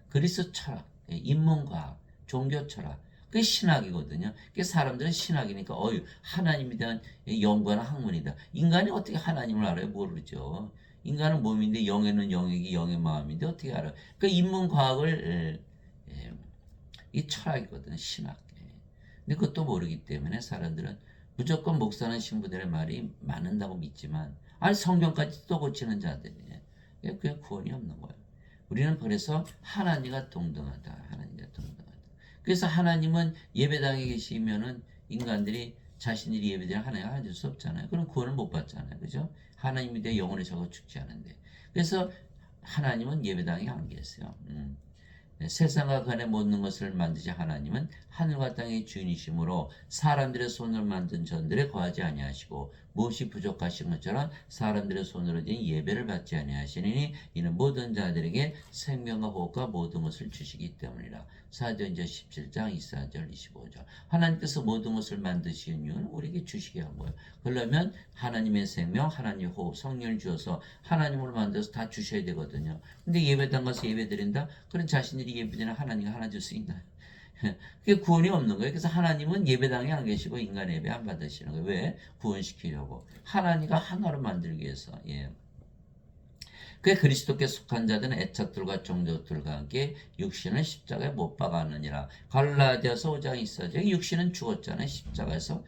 그리스도 철학, 인문과학, 종교 철학, 그게 신학이거든요. 그게 사람들은 신학이니까 하나님에 대한 연구하는 학문이다. 인간이 어떻게 하나님을 알아요? 모르죠. 인간은 몸인데 영에는 영이기 영의 마음인데 어떻게 알아요? 그 인문과학을 이 철학이거든요. 신학. 근데 그것도 모르기 때문에 사람들은 무조건 목사나 신부들의 말이 맞는다고 믿지만 아니 성경까지 또 고치는 자들이에요. 그게 구원이 없는 거예요. 우리는 그래서 하나님과 동등하다. 하나님과 동등하다. 그래서 하나님은 예배당에 계시면은 인간들이 자신들이 예배드리는 하나님을 알아줄 수 없잖아요. 그럼 구원을 못 받잖아요. 그죠? 하나님에 대해 영혼이 적어 죽지 않은데. 그래서 하나님은 예배당에 안 계세요. 세상과 그 안에 모든 것을 만드신 하나님은 하늘과 땅의 주인이시므로 사람들의 손으로 만든 전들에 거하지 아니하시고 무엇이 부족하신 것처럼 사람들의 손으로 된 예배를 받지 아니하시니 이는 모든 자들에게 생명과 호흡과 모든 것을 주시기 때문이라. 사도행전 17장 24절 25절. 하나님께서 모든 것을 만드신 이유는 우리에게 주시게 한 거예요. 그러면 하나님의 생명, 하나님의 호흡, 성령을 주어서 하나님으로 만들어서 다 주셔야 되거든요. 근데 예배당 가서 예배 드린다? 그런 자신들이 예배드리는 하나님이 하나 줄 수 있나요? 그게 구원이 없는 거예요. 그래서 하나님은 예배당에 안 계시고 인간 예배 안 받으시는 거예요. 왜? 구원시키려고. 하나님과 하나로 만들기 위해서. 그 그리스도께 속한 자들은 애착들과 종족들과 함께 육신을 십자가에 못 박았느니라. 갈라디아서 5장 24절. 육신은 죽었잖아요. 십자가에서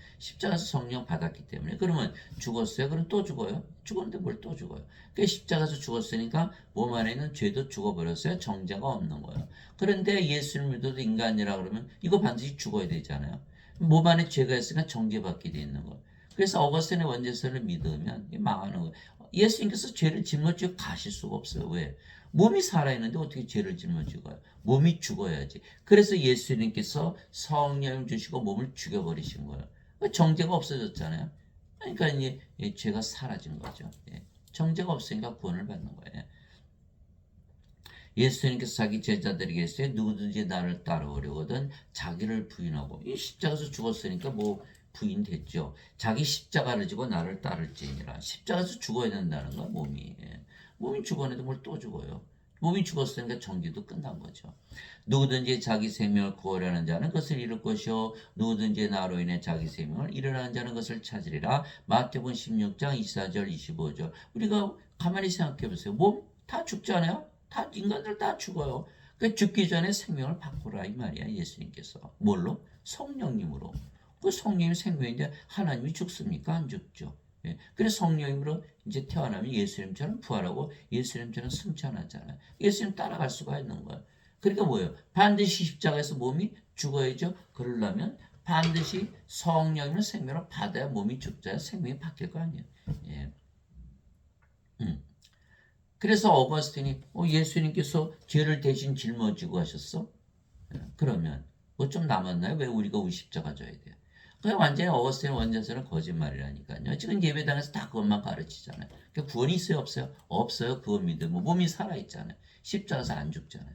성령 받았기 때문에. 그러면 죽었어요. 그럼 또 죽어요. 죽었는데 뭘 또 죽어요. 그 십자가에서 죽었으니까 몸 안에 있는 죄도 죽어버렸어요. 정죄가 없는 거예요. 그런데 예수를 믿어도 인간이라 그러면 이거 반드시 죽어야 되잖아요. 몸 안에 죄가 있으니까 정죄받게 돼 있는 거예요. 그래서 어거스틴의 원죄서를 믿으면 망하는 거예요. 예수님께서 죄를 짊어지고 가실 수가 없어요. 왜? 몸이 살아있는데 어떻게 죄를 짊어지고요? 몸이 죽어야지. 그래서 예수님께서 성령 주시고 몸을 죽여버리신 거예요. 정죄가 없어졌잖아요. 그러니까 이제 죄가 사라진 거죠. 정죄가 없으니까 구원을 받는 거예요. 예수님께서 자기 제자들에게 했어요. 누구든지 나를 따라오려거든 자기를 부인하고. 이 십자가에서 죽었으니까 뭐 부인됐죠. 자기 십자가를 지고 나를 따를지니라. 십자가에서 죽어야 된다는 거야, 몸이. 몸이 죽었는데 뭘 또 죽어요. 몸이 죽었으니까 정기도 끝난 거죠. 누구든지 자기 생명을 구하려는 자는 그것을 잃을 것이요 누구든지 나로 인해 자기 생명을 잃으려는 자는 그것을 찾으리라. 마태복음 16장 24절 25절. 우리가 가만히 생각해 보세요. 몸 다 죽잖아요. 다 인간들 다 죽어요. 그 죽기 전에 생명을 바꾸라 이 말이야. 예수님께서 뭘로? 성령님으로. 그 성령이 생명인데 하나님이 죽습니까? 안 죽죠. 그래서 성령님으로 이제 태어나면 예수님처럼 부활하고 예수님처럼 승천하잖아요. 예수님 따라갈 수가 있는 거예요. 그러니까 뭐예요? 반드시 십자가에서 몸이 죽어야죠. 그러려면 반드시 성령님을 생명을 받아야 몸이 죽자야 생명이 바뀔 거 아니에요. 예. 그래서 어거스틴이 예수님께서 죄를 대신 짊어지고 하셨어? 그러면 뭐 좀 남았나요? 왜 우리가 십자가 져야 돼요? 그냥 완전히 어거스틴 원자서는 거짓말이라니까요. 지금 예배당에서 다 그것만 가르치잖아요. 그러니까 구원이 있어요? 없어요? 없어요. 그거 믿으면 몸이 살아있잖아요. 십자가에서 안 죽잖아요.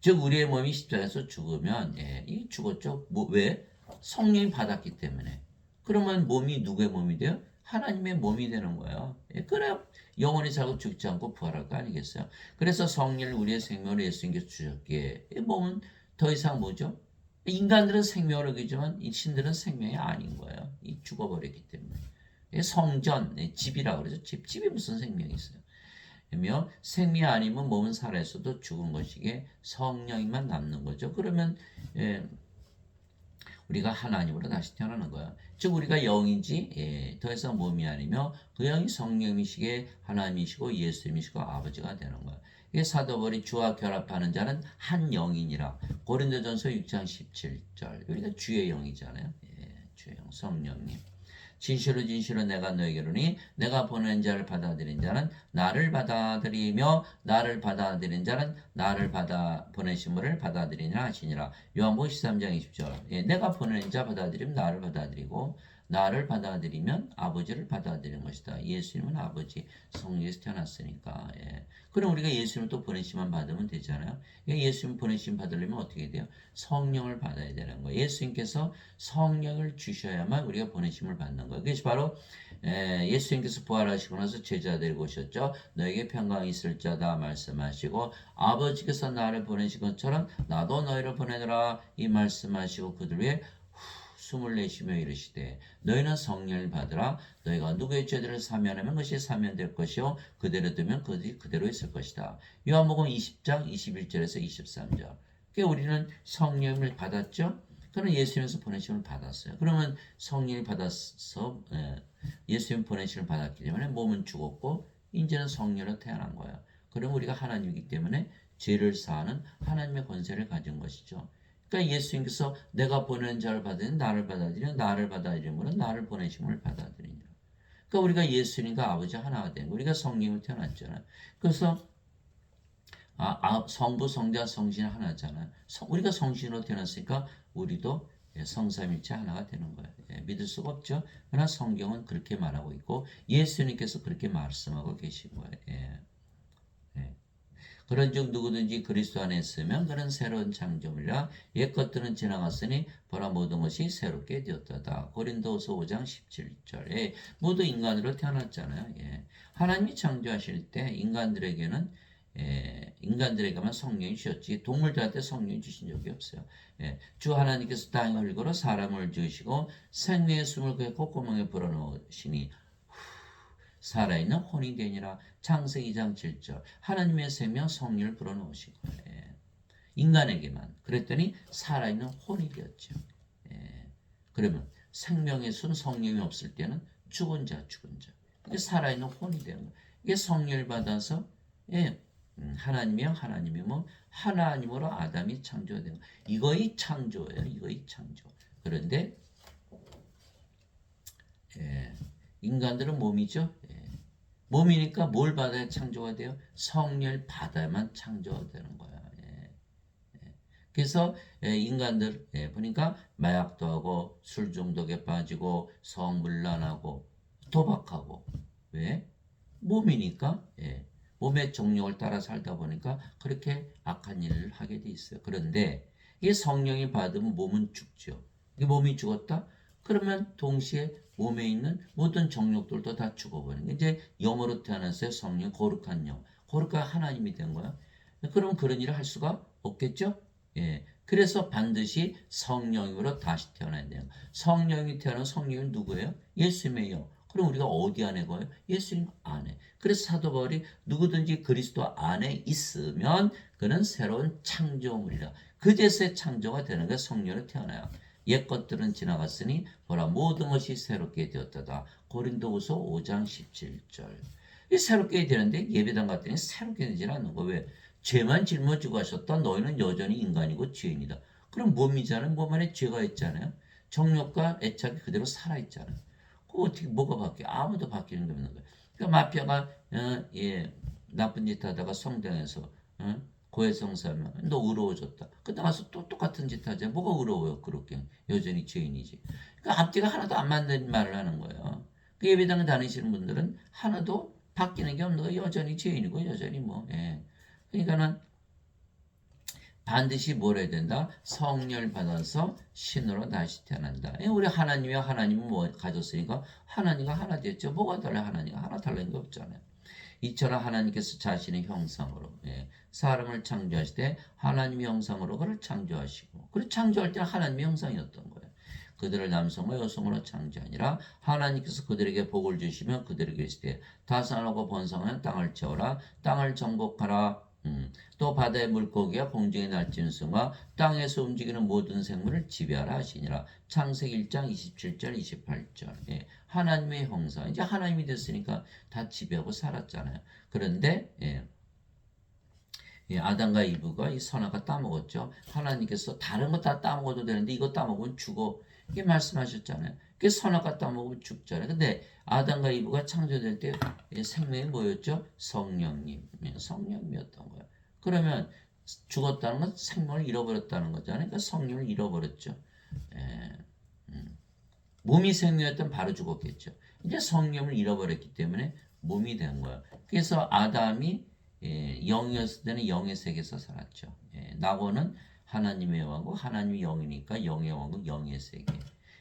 즉 우리의 몸이 십자가에서 죽으면 이 죽었죠. 왜? 성령이 받았기 때문에. 그러면 몸이 누구의 몸이 돼요? 하나님의 몸이 되는 거예요. 그래야 영원히 살고 죽지 않고 부활할 거 아니겠어요? 그래서 성령을 우리의 생명으로 예수님께서 주셨기에 이 몸은 더 이상 뭐죠? 인간들은 생명을 얻기지만 이 신들은 생명이 아닌 거예요. 이 죽어버렸기 때문에. 성전, 집이라고 그러죠. 집이 무슨 생명이 있어요? 며 생명이 아니면 몸은 살아있어도 죽은 것이기에 성령이만 남는 거죠. 그러면 우리가 하나님으로 다시 태어나는 거야. 즉 우리가 영이지 더 이상 몸이 아니며 그 영이 성령이시기에 하나님이시고 예수님이시고 아버지가 되는 거야. 이게 사도 바울이 주와 결합하는 자는 한 영이니라. 고린도전서 6장 17절. 여기가 주의 영이잖아요. 주의 영 성령님. 진실로 진실로 내가 너에게로니 내가 보낸 자를 받아들인 자는 나를 받아들이며 나를 받아들인 자는 나를 보내신 분을 받아들이니라 하시니라. 요한복음 13장 20절. 내가 보낸 자 받아들이면 나를 받아들이고 나를 받아들이면 아버지를 받아들이는 것이다. 예수님은 아버지 성령에서 태어났으니까. 예. 그럼 우리가 예수님을 또 보내심만 받으면 되잖아요. 예수님 보내심 받으려면 어떻게 돼요? 성령을 받아야 되는 거예요. 예수님께서 성령을 주셔야만 우리가 보내심을 받는 거예요. 그것이 바로 예수님께서 부활하시고 나서 제자들이 오셨죠. 너에게 평강이 있을 자다 말씀하시고 아버지께서 나를 보내신 것처럼 나도 너희를 보내노라 이 말씀하시고 그들 위에 숨을 내쉬며 이르시되 너희는 성령을 받으라. 너희가 누구의 죄들을 사면하면 그것이 사면될 것이요 그대로 두면 그것이 그대로 있을 것이다. 요한복음 20장 21절에서 23절. 그러니까 우리는 성령을 받았죠. 그는 예수님에서 보내심을 받았어요. 그러면 성령을 받아서 예수님 보내심을 받았기 때문에 몸은 죽었고 이제는 성령으로 태어난 거예요. 그럼 우리가 하나님이기 때문에 죄를 사하는 하나님의 권세를 가진 것이죠. 그러니까 예수님께서 내가 보내는 자를 받으니 나를 받아들이며 나를 받아들이는 나를 보내심을 받아들이니라. 그러니까 우리가 예수님과 아버지 하나가 된 거. 우리가 성령으로 태어났잖아요. 그래서 성부, 성자, 성신 하나잖아요. 우리가 성신으로 태어났으니까 우리도 성삼일체 하나가 되는 거예요. 믿을 수가 없죠. 그러나 성경은 그렇게 말하고 있고 예수님께서 그렇게 말씀하고 계신 거예요. 그런즉 누구든지 그리스도 안에 있으면 그는 새로운 창조물이라 옛 것들은 지나갔으니 보라 모든 것이 새롭게 되었다. 고린도후서 5장 17절에 모두 인간으로 태어났잖아요. 하나님이 창조하실 때 인간들에게만 성령이 주셨지 동물들한테 성령이 주신 적이 없어요. 주 하나님께서 땅에 흙으로 사람을 지으시고 생명의 숨을 그의 콧구멍에 불어넣으시니 살아있는 혼이 되니라. 창세기 2장 7절. 하나님의 생명 성령을 불어넣으신 거예요. 인간에게만. 그랬더니 살아있는 혼이 되었죠. 그러면 생명의 순 성령이 없을 때는 죽은 자. 이게 살아있는 혼이 되는 거예요. 이게 성령을 받아서 하나님이요 하나님이면 하나님으로 아담이 창조된 거예요. 이거의 창조예요. 이거의 창조. 그런데 인간들은 몸이죠. 몸이니까 뭘 받아야 창조가 돼요? 성령을 받아야만 창조가 되는 거야. 그래서 인간들 보니까 마약도 하고 술 중독에 빠지고 성물란하고 도박하고 왜? 몸이니까 몸의 정욕을 따라 살다 보니까 그렇게 악한 일을 하게 돼 있어요. 그런데 이 성령이 받으면 몸은 죽죠. 이 몸이 죽었다? 그러면 동시에 몸에 있는 모든 정욕들도 다 죽어버리는 거예요. 이제 영으로 태어났어요. 성령, 거룩한 영. 거룩한 하나님이 된 거야. 그러면 그런 일을 할 수가 없겠죠? 그래서 반드시 성령으로 다시 태어나야 돼요. 성령이 태어난 성령은 누구예요? 예수님의 영. 그럼 우리가 어디 안에 거예요? 예수님 안에. 그래서 사도 바울이 누구든지 그리스도 안에 있으면 그는 새로운 창조물이라. 그제서야 창조가 되는 게 성령으로 태어나요. 옛 것들은 지나갔으니 보라 모든 것이 새롭게 되었다. 고린도후서 5장 17절. 이 새롭게 되는데 예배당 갔더니 새롭게 되질 않는 거. 왜? 죄만 짊어지고 하셨다. 너희는 여전히 인간이고 죄인이다. 그럼 몸이잖아요. 몸 안에 죄가 있잖아요. 정욕과 애착이 그대로 살아있잖아요. 그 어떻게 뭐가 바뀌어? 아무도 바뀌는 게 없는 거예요. 그러니까 마피아가 나쁜 짓 하다가 성당에서 고해성사하면 너 의로워졌다. 그 나가서 또 똑같은 짓 하자. 뭐가 의로워요? 그렇게 여전히 죄인이지. 그러니까 앞뒤가 하나도 안 맞는 말을 하는 거예요. 그 예배당 다니시는 분들은 하나도 바뀌는 게 없는 거예요. 여전히 죄인이고 여전히 뭐. 그러니까는 반드시 뭘 해야 된다? 성령을 받아서 신으로 다시 태어난다. 우리 하나님이야 하나님은 뭐 가졌으니까 하나님과 하나 됐죠. 뭐가 달라 하나님과 하나 달라는 게 없잖아요. 이처럼 하나님께서 자신의 형상으로 사람을 창조하실 때 하나님의 형상으로 그를 창조하시고 그를 창조할 때는 하나님의 형상이었던 거예요. 그들을 남성과 여성으로 창조하니라. 하나님께서 그들에게 복을 주시며 그들에게 이르시되 다산하고 번성하는 땅을 채워라. 땅을 정복하라. 또 바다의 물고기와 공중의 날짐승과 땅에서 움직이는 모든 생물을 지배하라 하시니라. 창세기 1장 27절 28절. 하나님의 형상. 이제 하나님이 됐으니까 다 지배하고 살았잖아요. 그런데 아담과 이브가 이 선악과 따먹었죠. 하나님께서 다른 거 다 따먹어도 되는데 이거 따먹으면 죽어. 이게 말씀하셨잖아요. 그 선악과 따먹으면 죽잖아요. 근데 아담과 이브가 창조될 때 생명이 뭐였죠? 성령님이었던 거예요. 그러면 죽었다는 건 생명을 잃어버렸다는 거잖아요. 그러니까 성령을 잃어버렸죠. 몸이 생명이었던 바로 죽었겠죠. 이제 성령을 잃어버렸기 때문에 몸이 된 거예요. 그래서 아담이 영이었을 때는 영의 세계에서 살았죠. 낙원은 하나님의 왕국, 하나님이 영이니까 영의 왕국, 영의 세계.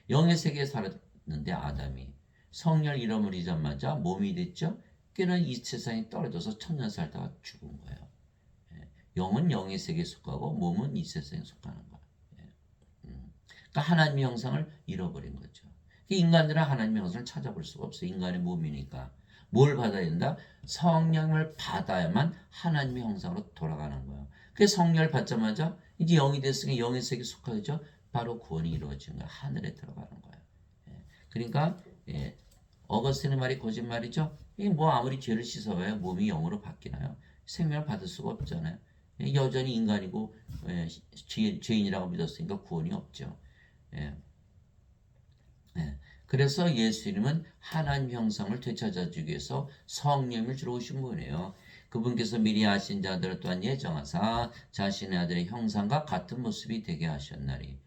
영의 세계에 살았는데 아담이 성령을 잃어버리자마자 몸이 됐죠. 그는 이 세상에 떨어져서 천년 살다가 죽은 거예요. 영은 영의 세계에 속하고 몸은 이 세상에 속하는 거예요. 그러니까 하나님의 형상을 잃어버린 거죠. 인간들은 하나님의 형상을 찾아볼 수가 없어요. 인간의 몸이니까. 뭘 받아야 된다? 성령을 받아야만 하나님의 형상으로 돌아가는 거예요. 그래서 성령을 받자마자 이제 영이 됐으니 영의 세계에 속하죠. 바로 구원이 이루어진 거예요. 하늘에 들어가는 거예요. 그러니까 어거스틴의 말이 거짓말이죠. 뭐 아무리 죄를 씻어봐야 몸이 영으로 바뀌나요? 생명을 받을 수가 없잖아요. 여전히 인간이고 죄인이라고 믿었으니까 구원이 없죠. 그래서 예수님은 하나님 형상을 되찾아주기 위해서 성령을 주러 오신 분이에요. 그분께서 미리 아신 자들을 또한 예정하사 자신의 아들의 형상과 같은 모습이 되게 하셨나니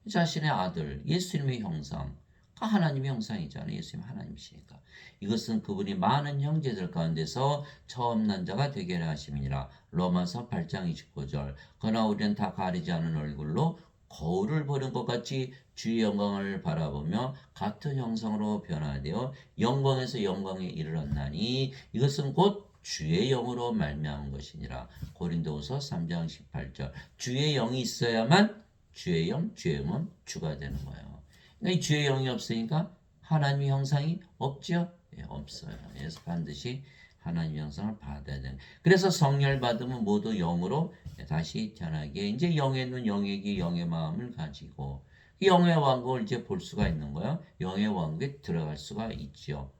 자신의 아들 예수님의 형상 하나님의 형상이잖아요. 예수님 하나님이시니까. 이것은 그분이 많은 형제들 가운데서 처음 난 자가 되게 하심이니라. 로마서 8장 29절. 그러나 우리는 다 가리지 않은 얼굴로 거울을 보는 것 같이 주의 영광을 바라보며 같은 형상으로 변화되어 영광에서 영광에 이르렀나니 이것은 곧 주의 영으로 말미암은 것이니라. 고린도후서 3장 18절. 주의 영이 있어야만 주의 영은 주가 되는 거예요. 그러니까 주의 영이 없으니까 하나님의 형상이 없죠? 없어요. 그래서 반드시 하나님의 형상을 받아야 되는. 그래서 성령을 받으면 모두 영으로 다시 태어나게 이제 영의 눈, 영의 귀, 영의 마음을 가지고 영의 왕국을 이제 볼 수가 있는 거예요. 영의 왕국에 들어갈 수가 있죠.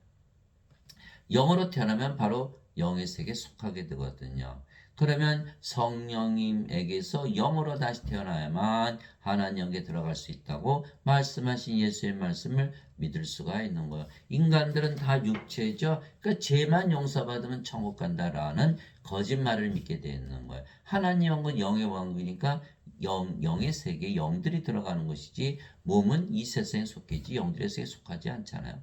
영으로 태어나면 바로 영의 세계에 속하게 되거든요. 그러면 성령님에게서 영으로 다시 태어나야만 하나님 영에 들어갈 수 있다고 말씀하신 예수의 말씀을 믿을 수가 있는 거예요. 인간들은 다 육체죠. 그러니까 죄만 용서받으면 천국 간다라는 거짓말을 믿게 되는 거예요. 하나님 영은 영의 왕국이니까 영의 세계에 영들이 들어가는 것이지 몸은 이 세상에 속해지 영들의 세계에 속하지 않잖아요.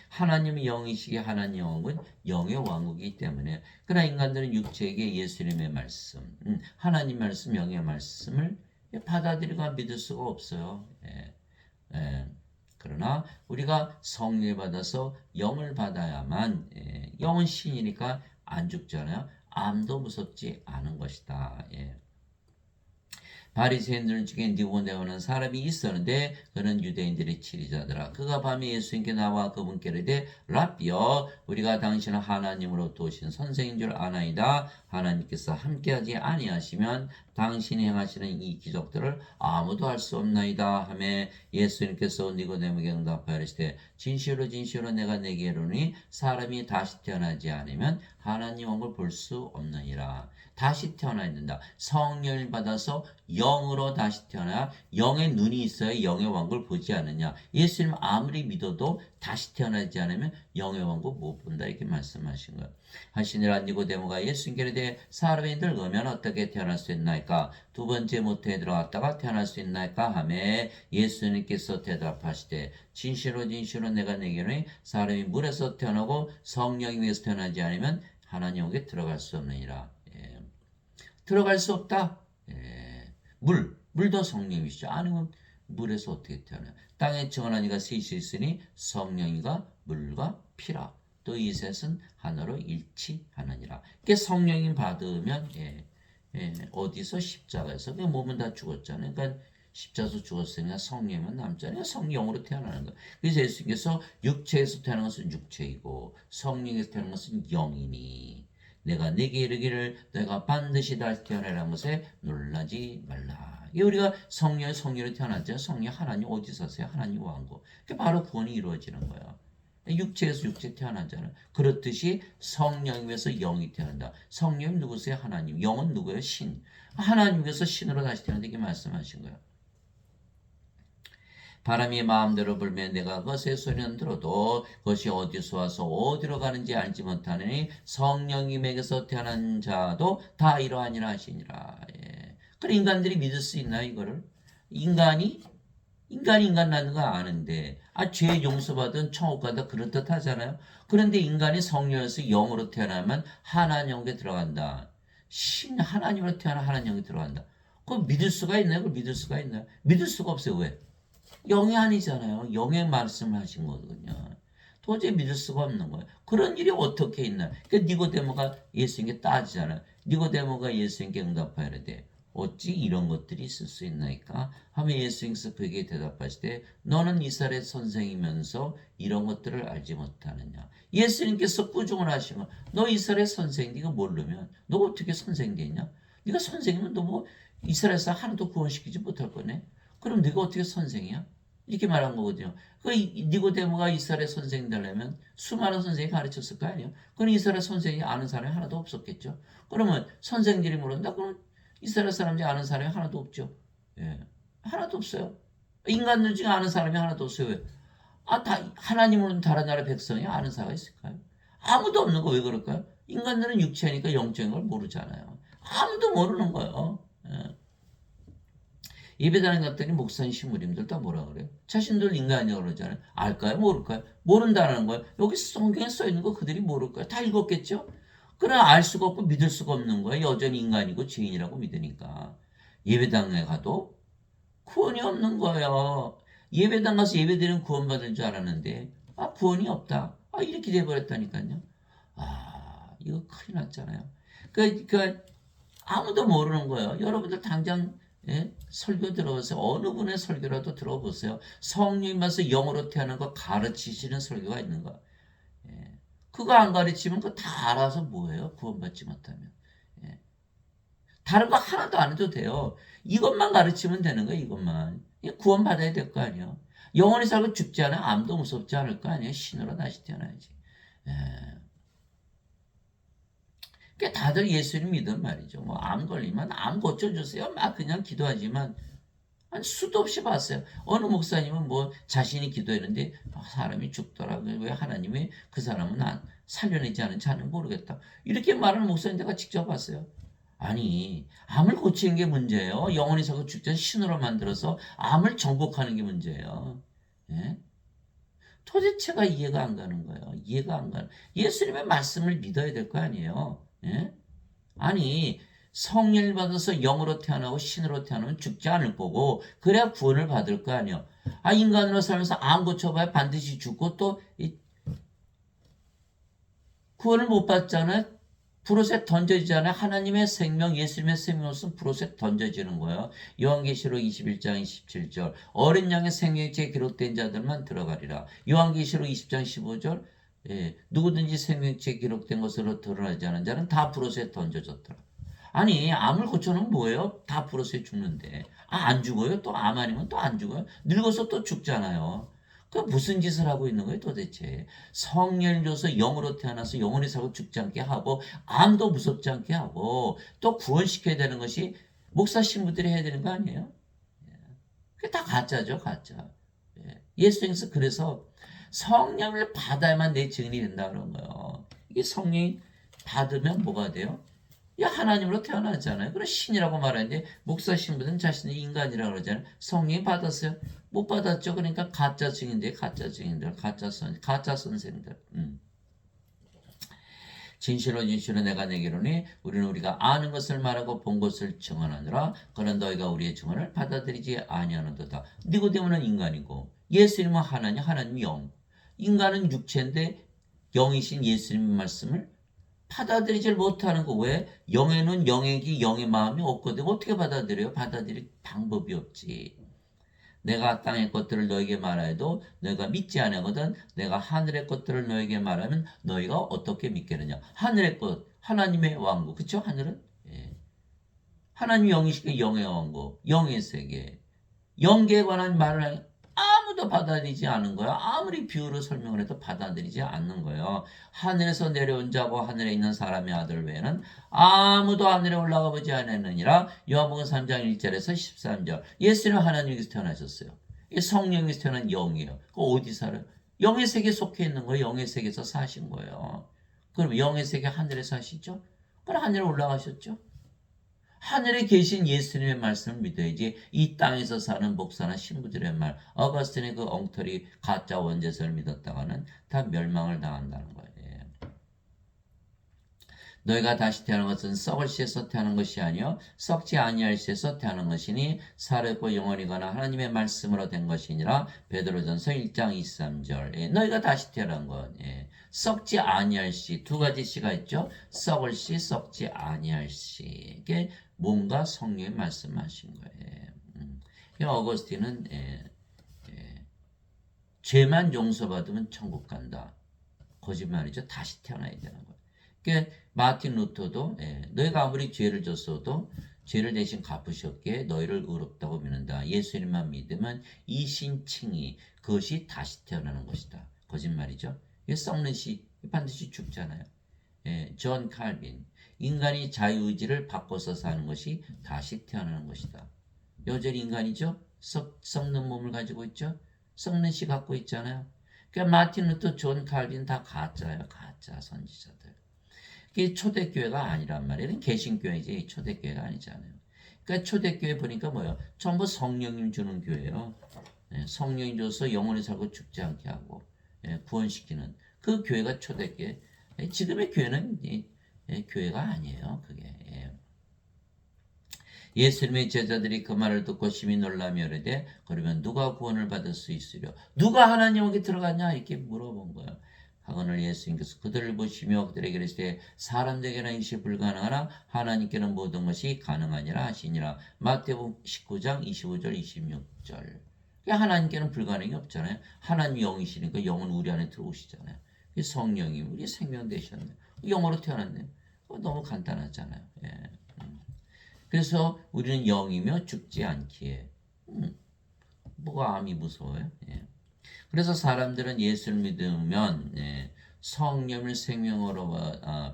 하나님의 영이시기에 하나님 영은 영의 왕국이기 때문에 그러나 인간들은 육체에게 예수님의 말씀, 하나님 말씀, 영의 말씀을 받아들이고 믿을 수가 없어요. 그러나 우리가 성령을 받아서 영을 받아야만 영은 신이니까 안 죽잖아요. 암도 무섭지 않은 것이다. 바리새인들 중에 니고데모라는 사람이 있었는데 그는 유대인들의 치리자더라. 그가 밤에 예수님께 나와 그분께 이르되 라비여 우리가 당신을 하나님으로부터 오신 선생인 줄 아나이다. 하나님께서 함께하지 아니하시면 당신이 행하시는 이 기적들을 아무도 할 수 없나이다 하매 예수님께서 니고데모에게 응답하여 이르시되 진실로 진실로 내가 내게 이르노니 사람이 다시 태어나지 않으면 하나님 왕국을 볼 수 없느니라. 다시 태어나야 된다. 성령을 받아서 영으로 다시 태어나야 영의 눈이 있어야 영의 왕국을 보지 않느냐. 예수님 아무리 믿어도 다시 태어나지 않으면 영의 왕국 못 본다 이렇게 말씀하신 거예요. 하시니라. 니고데모가 예수님께 이르되 사람이 늙으면 어떻게 태어날 수 있나이까? 두 번째 모태에 들어갔다가 태어날 수 있나이까? 하매 예수님께서 대답하시되 진실로 진실로 내가 내게 이르노니 사람이 물에서 태어나고 성령에 의해서 태어나지 않으면 하나님 왕국에 들어갈 수 없느니라. 들어갈 수 없다. 물도 성령이시죠. 아니면 물에서 어떻게 태어나요? 땅에 정한 이가 셋이 있으니 성령이가 물과 피라. 또 이 셋은 하나로 일치하느니라. 이게 성령님 받으면 어디서 십자가에서 그 몸은 다 죽었잖아요. 그러니까 십자가에서 죽었으니까 성령만 남잖아요. 성령으로 태어나는 거. 그래서 예수님께서 육체에서 태어난 것은 육체이고 성령에서 태어난 것은 영이니 내가 네게 이르기를 내가 반드시 다시 태어나라는 것에 놀라지 말라. 이게 우리가 성령으로 태어났죠. 성령 하나님 어디 사세요? 하나님 왕국. 그게 바로 구원이 이루어지는 거야. 육체에서 육체 태어나잖아요. 그렇듯이 성령에서 영이 태어난다. 성령이 누구세요? 하나님. 영은 누구예요? 신. 하나님께서 신으로 다시 태어난다. 이렇게 말씀하신 거예요. 바람이 마음대로 불면 내가 그것의 소리는 들어도 그것이 어디서 와서 어디로 가는지 알지 못하느니 성령님에게서 태어난 자도 다 이러하니라 하시니라. 그럼 인간들이 믿을 수 있나요? 이거를? 인간이 인간이 인간 낳는 거 아는데, 죄 용서받은 천국 가다 그렇듯 하잖아요. 그런데 인간이 성령에서 영으로 태어나면 하나님께 들어간다. 하나님으로 태어나 하나님께 들어간다. 그걸 믿을 수가 있나요? 그걸 믿을 수가 있나요? 믿을 수가 없어요. 왜? 영이 아니잖아요. 영의 말씀을 하신 거거든요. 도저히 믿을 수가 없는 거예요. 그런 일이 어떻게 있나? 그러니까 니고데모가 예수님께 따지잖아요. 니고데모가 예수님께 응답하여야 돼. 어찌 이런 것들이 있을 수 있나이까? 하면 예수님께서 그에게 대답하실 때 너는 이스라엘 선생이면서 이런 것들을 알지 못하느냐? 예수님께서 꾸중을 하시면 너 이스라엘 선생 네가 모르면 너 어떻게 선생 되냐? 네가 선생이면 너 뭐 이스라엘에서 하나도 구원시키지 못할 거네? 그럼 네가 어떻게 선생이야? 이렇게 말한 거거든요. 그 니고데모가 이스라엘 선생이 되려면 수많은 선생이 가르쳤을 거 아니에요. 그럼 이스라엘 선생이 아는 사람이 하나도 없었겠죠. 그러면 선생들이 물은다. 그럼 이스라엘 사람들이 아는 사람이 하나도 없죠. 예. 하나도 없어요. 인간들 중에 아는 사람이 하나도 없어요. 왜? 다 하나님으로는 다른 나라 백성이 아는 사람이 있을까요? 아무도 없는 거 왜 그럴까요? 인간들은 육체니까 영적인 걸 모르잖아요. 아무도 모르는 거예요. 예. 예배당에 갔더니 목사님 신부님들 다 뭐라 그래요? 자신들 인간이라고 그러잖아요. 알까요? 모를까요? 모른다는 거예요. 여기 성경에 써 있는 거 그들이 모를까요? 다 읽었겠죠? 그러나 알 수가 없고 믿을 수가 없는 거예요. 여전히 인간이고 죄인이라고 믿으니까. 예배당에 가도 구원이 없는 거예요. 예배당 가서 예배드리면 구원받을 줄 알았는데 구원이 없다. 이렇게 돼버렸다니까요. 이거 큰일 났잖아요. 그러니까 아무도 모르는 거예요. 여러분들 당장 설교 들어보세요. 어느 분의 설교라도 들어보세요. 성령이 와서 영으로 태어난 거 가르치시는 설교가 있는 거. 그거 안 가르치면 그거 다 알아서 뭐예요? 구원받지 못하면. 다른 거 하나도 안 해도 돼요. 이것만 가르치면 되는 거예요. 이것만. 구원받아야 될 거 아니에요. 영원히 살고 죽지 않아 암도 무섭지 않을 거 아니에요. 신으로 다시 태어나야지. 그러니까 다들 예수님 믿은 말이죠. 뭐 암 걸리면 암 고쳐주세요. 막 그냥 기도하지만 수도 없이 봤어요. 어느 목사님은 뭐 자신이 기도했는데 사람이 죽더라고요. 왜 하나님이 그 사람은 살려내지 않은지 하는 모르겠다. 이렇게 말하는 목사님 제가 직접 봤어요. 아니 암을 고치는 게 문제예요. 영원히 살고 죽지 않은 신으로 만들어서 암을 정복하는 게 문제예요. 예? 도대체가 이해가 안 가는 거예요. 이해가 안 가는. 예수님의 말씀을 믿어야 될 거 아니에요. 예? 아니 성령을 받아서 영으로 태어나고 신으로 태어나면 죽지 않을 거고 그래야 구원을 받을 거 아니에요. 인간으로 살면서 암 고쳐봐야 반드시 죽고 또 구원을 못 받잖아요. 불옷에 던져지잖아요. 하나님의 생명, 예수님의 생명으로서 불옷에 던져지는 거예요. 요한계시록 21장 27절 어린 양의 생명체에 기록된 자들만 들어가리라. 요한계시록 20장 15절 누구든지 생명체에 기록된 것으로 드러나지 않은 자는 다 불옷에 던져졌더라. 아니 암을 고쳐놓으면 뭐예요? 다 불옷에 죽는데 안 죽어요? 또 암 아니면 또 안 죽어요? 늙어서 또 죽잖아요. 그 무슨 짓을 하고 있는 거예요 도대체? 성령을 줘서 영으로 태어나서 영원히 살고 죽지 않게 하고 암도 무섭지 않게 하고 또 구원시켜야 되는 것이 목사 신부들이 해야 되는 거 아니에요? 그게 다 가짜죠 가짜. 예수님께서 그래서 성령을 받아야만 내 증인이 된다 그런 거예요. 이게 성령이 받으면 뭐가 돼요? 하나님으로 태어났잖아요. 그래 신이라고 말하는데 목사 신부는 자신이 인간이라고 그러잖아요. 성령이 받았어요? 못 받았죠. 그러니까 가짜 증인들, 가짜 증인들, 가짜 선생들. 진실로 진실로 내가 내기로니 우리는 우리가 아는 것을 말하고 본 것을 증언하느라 그런 너희가 우리의 증언을 받아들이지 아니하는도다. 니고데모는 인간이고 예수님은 하나님 영. 인간은 육체인데 영이신 예수님의 말씀을 받아들이질 못하는 거. 왜? 영에는 영의 마음이 없거든. 어떻게 받아들여요? 받아들일 방법이 없지. 내가 땅의 것들을 너에게 말하여도 너희가 믿지 않거든. 내가 하늘의 것들을 너에게 말하면 너희가 어떻게 믿겠느냐. 하늘의 것, 하나님의 왕국. 그쵸? 하늘은? 하나님 영이시기에 영의 왕국, 영의 세계. 영계에 관한 말을 아무도 받아들이지 않은 거야. 아무리 비유로 설명을 해도 받아들이지 않는 거예요. 하늘에서 내려온 자고 하늘에 있는 사람의 아들 외에는 아무도 하늘에 올라가 보지 않았느니라. 요한복음 3장 1절에서 13절. 예수는 하나님께서 태어나셨어요. 성령에서 태어난 영이에요. 그 어디 살아요? 영의 세계에 속해 있는 거예요. 영의 세계에서 사신 거예요. 그럼 영의 세계 하늘에 사시죠? 그럼 하늘에 올라가셨죠? 하늘에 계신 예수님의 말씀을 믿어야지 이 땅에서 사는 목사나 신부들의 말, 어거스틴의 그 엉터리 가짜 원죄설을 믿었다가는 다 멸망을 당한다는 거예요. 너희가 다시 태어난 것은 썩을 씨에서 태어난 것이 아니요 썩지 아니할 씨에서 태어난 것이니 살아있고 영원히거나 하나님의 말씀으로 된 것이니라. 베드로전서 1장 23절. 예, 너희가 다시 태어난 것. 예, 썩지 아니할 씨. 두 가지 씨가 있죠. 썩을 씨, 썩지 아니할 씨. 이게 뭔가 성령이 말씀하신 거예요. 어거스틴은 죄만 용서받으면 천국 간다. 거짓말이죠. 다시 태어나야 되는 거예요. 그러니까 마틴 루터도 너희가 아무리 죄를 졌어도 죄를 대신 갚으셨기에 너희를 의롭다고 믿는다. 예수님만 믿으면 이신칭의 그것이 다시 태어나는 것이다. 거짓말이죠. 이게 썩는 씨 반드시 죽잖아요. 존 칼빈 인간이 자유의지를 바꿔서 사는 것이 다시 태어나는 것이다. 여전히 인간이죠. 썩는 몸을 가지고 있죠. 썩는 씨 갖고 있잖아요. 그러니까 마틴 루터, 존 칼빈 다 가짜예요. 가짜 선지자들. 이게 초대교회가 아니란 말이에요. 개신교회지 초대교회가 아니잖아요. 그러니까 초대교회 보니까 뭐예요? 전부 성령님 주는 교회예요. 성령이 줘서 영원히 살고 죽지 않게 하고 구원시키는 그 교회가 초대교회. 지금의 교회는 교회가 아니에요. 그게. 예수님의 제자들이 그 말을 듣고 심히 놀라며 이르되 그러면 누가 구원을 받을 수 있으려? 누가 하나님에게 들어갔냐? 이렇게 물어본 거예요. 하거늘 예수님께서 그들을 보시며 그들에게 이르시되 사람들에게는 이것이 불가능하나 하나님께는 모든 것이 가능하니라 하시니라. 마태복음 19장 25절 26절. 하나님께는 불가능이 없잖아요. 하나님 영이시니까 영은 우리 안에 들어오시잖아요. 성령이 우리 생명 되셨네. 영으로 태어났네. 너무 간단하잖아요. 그래서 우리는 영이며 죽지 않기에 뭐가 암이 무서워요? 그래서 사람들은 예수를 믿으면 성령을 생명으로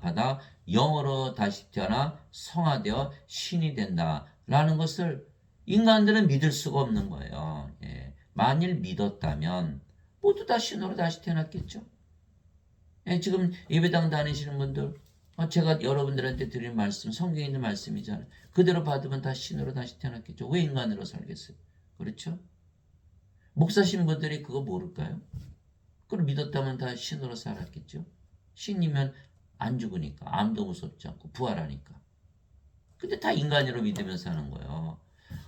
받아 영으로 다시 태어나 성화되어 신이 된다라는 것을 인간들은 믿을 수가 없는 거예요. 만일 믿었다면 모두 다 신으로 다시 태어났겠죠. 지금 예배당 다니시는 분들 제가 여러분들한테 드린 말씀 성경에 있는 말씀이잖아요. 그대로 받으면 다 신으로 다시 태어났겠죠. 왜 인간으로 살겠어요? 그렇죠? 목사 신부들이 그거 모를까요? 그걸 믿었다면 다 신으로 살았겠죠. 신이면 안 죽으니까 암도 무섭지 않고 부활하니까. 근데 다 인간으로 믿으면서 사는 거예요.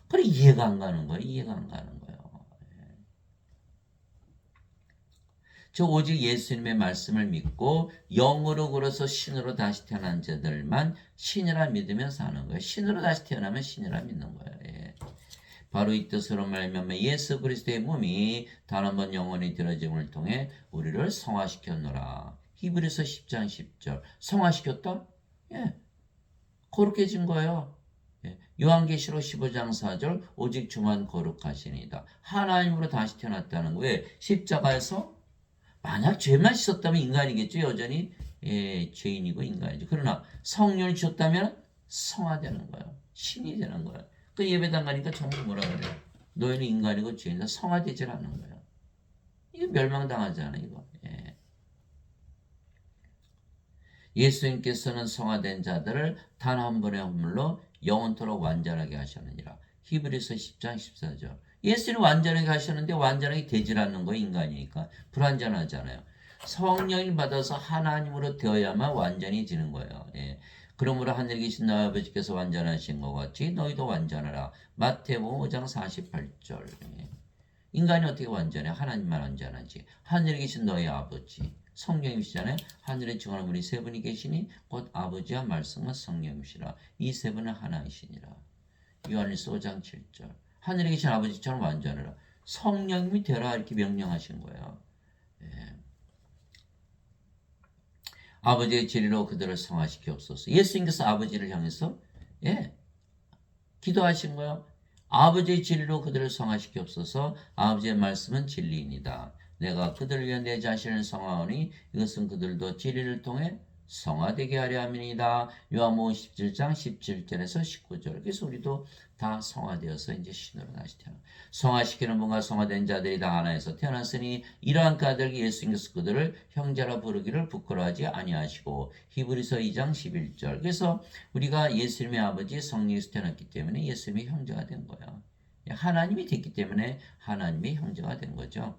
그래 이해가 안 가는 거예요. 이해가 안 가는 거예요. 저 오직 예수님의 말씀을 믿고 영으로 걸어서 신으로 다시 태어난 자들만 신이라 믿으며 사는 거예요. 신으로 다시 태어나면 신이라 믿는 거예요. 바로 이 뜻으로 말미암아 예수 그리스도의 몸이 단 한 번 영원히 들어짐을 통해 우리를 성화시켰노라. 히브리서 10장 10절. 성화시켰다? 거룩해진 거예요. 요한계시록 15장 4절. 오직 주만 거룩하시니이다. 하나님으로 다시 태어났다는 거예요. 십자가에서 만약 죄만 씻었다면 인간이겠죠. 여전히 죄인이고 인간이죠. 그러나 성령을 주셨다면 성화되는 거예요. 신이 되는 거예요. 그 예배당 가니까 전부 뭐라 그래요? 너희는 인간이고 죄인이다. 성화되질 않는 거예요. 이거 멸망당하잖아요. 이거. 예수님께서는 성화된 자들을 단 한 번의 헌물로 영원토록 완전하게 하셨느니라. 히브리서 10장 14절. 예수는 완전하게 하셨는데 완전하게 되질 않는 거예요. 인간이니까. 불완전하잖아요. 성령을 받아서 하나님으로 되어야만 완전히 지는 거예요. 그러므로 하늘에 계신 너희 아버지께서 완전하신 것 같이 너희도 완전하라. 마태복음 5장 48절. 인간이 어떻게 완전해? 하나님만 완전하지. 하늘에 계신 너희 아버지. 성령이시잖아요. 하늘에 증언하는 분이 세 분이 계시니 곧 아버지와 말씀과 성령이시라. 이 세 분은 하나이시니라. 요한일서 5장 7절. 하늘에 계신 아버지처럼 완전하라. 성령님이 되라 이렇게 명령하신 거예요. 아버지의 진리로 그들을 성화시키옵소서. 예수님께서 아버지를 향해서 기도하신 거예요. 아버지의 진리로 그들을 성화시키옵소서. 아버지의 말씀은 진리입니다. 내가 그들을 위해 내 자신을 성화하니 이것은 그들도 진리를 통해 성화되게 하려 함이니이다. 요한복음 17장 17절에서 19절. 그래서 우리도 다 성화되어서 이제 신으로 다시 태어나. 성화시키는 분과 성화된 자들이 다 하나에서 태어났으니 이러한 까닭에 예수님께서 그들을 형제라 부르기를 부끄러워하지 아니하시고. 히브리서 2장 11절. 그래서 우리가 예수님의 아버지 성령에서 태어났기 때문에 예수님의 형제가 된 거예요. 하나님이 됐기 때문에 하나님의 형제가 된 거죠.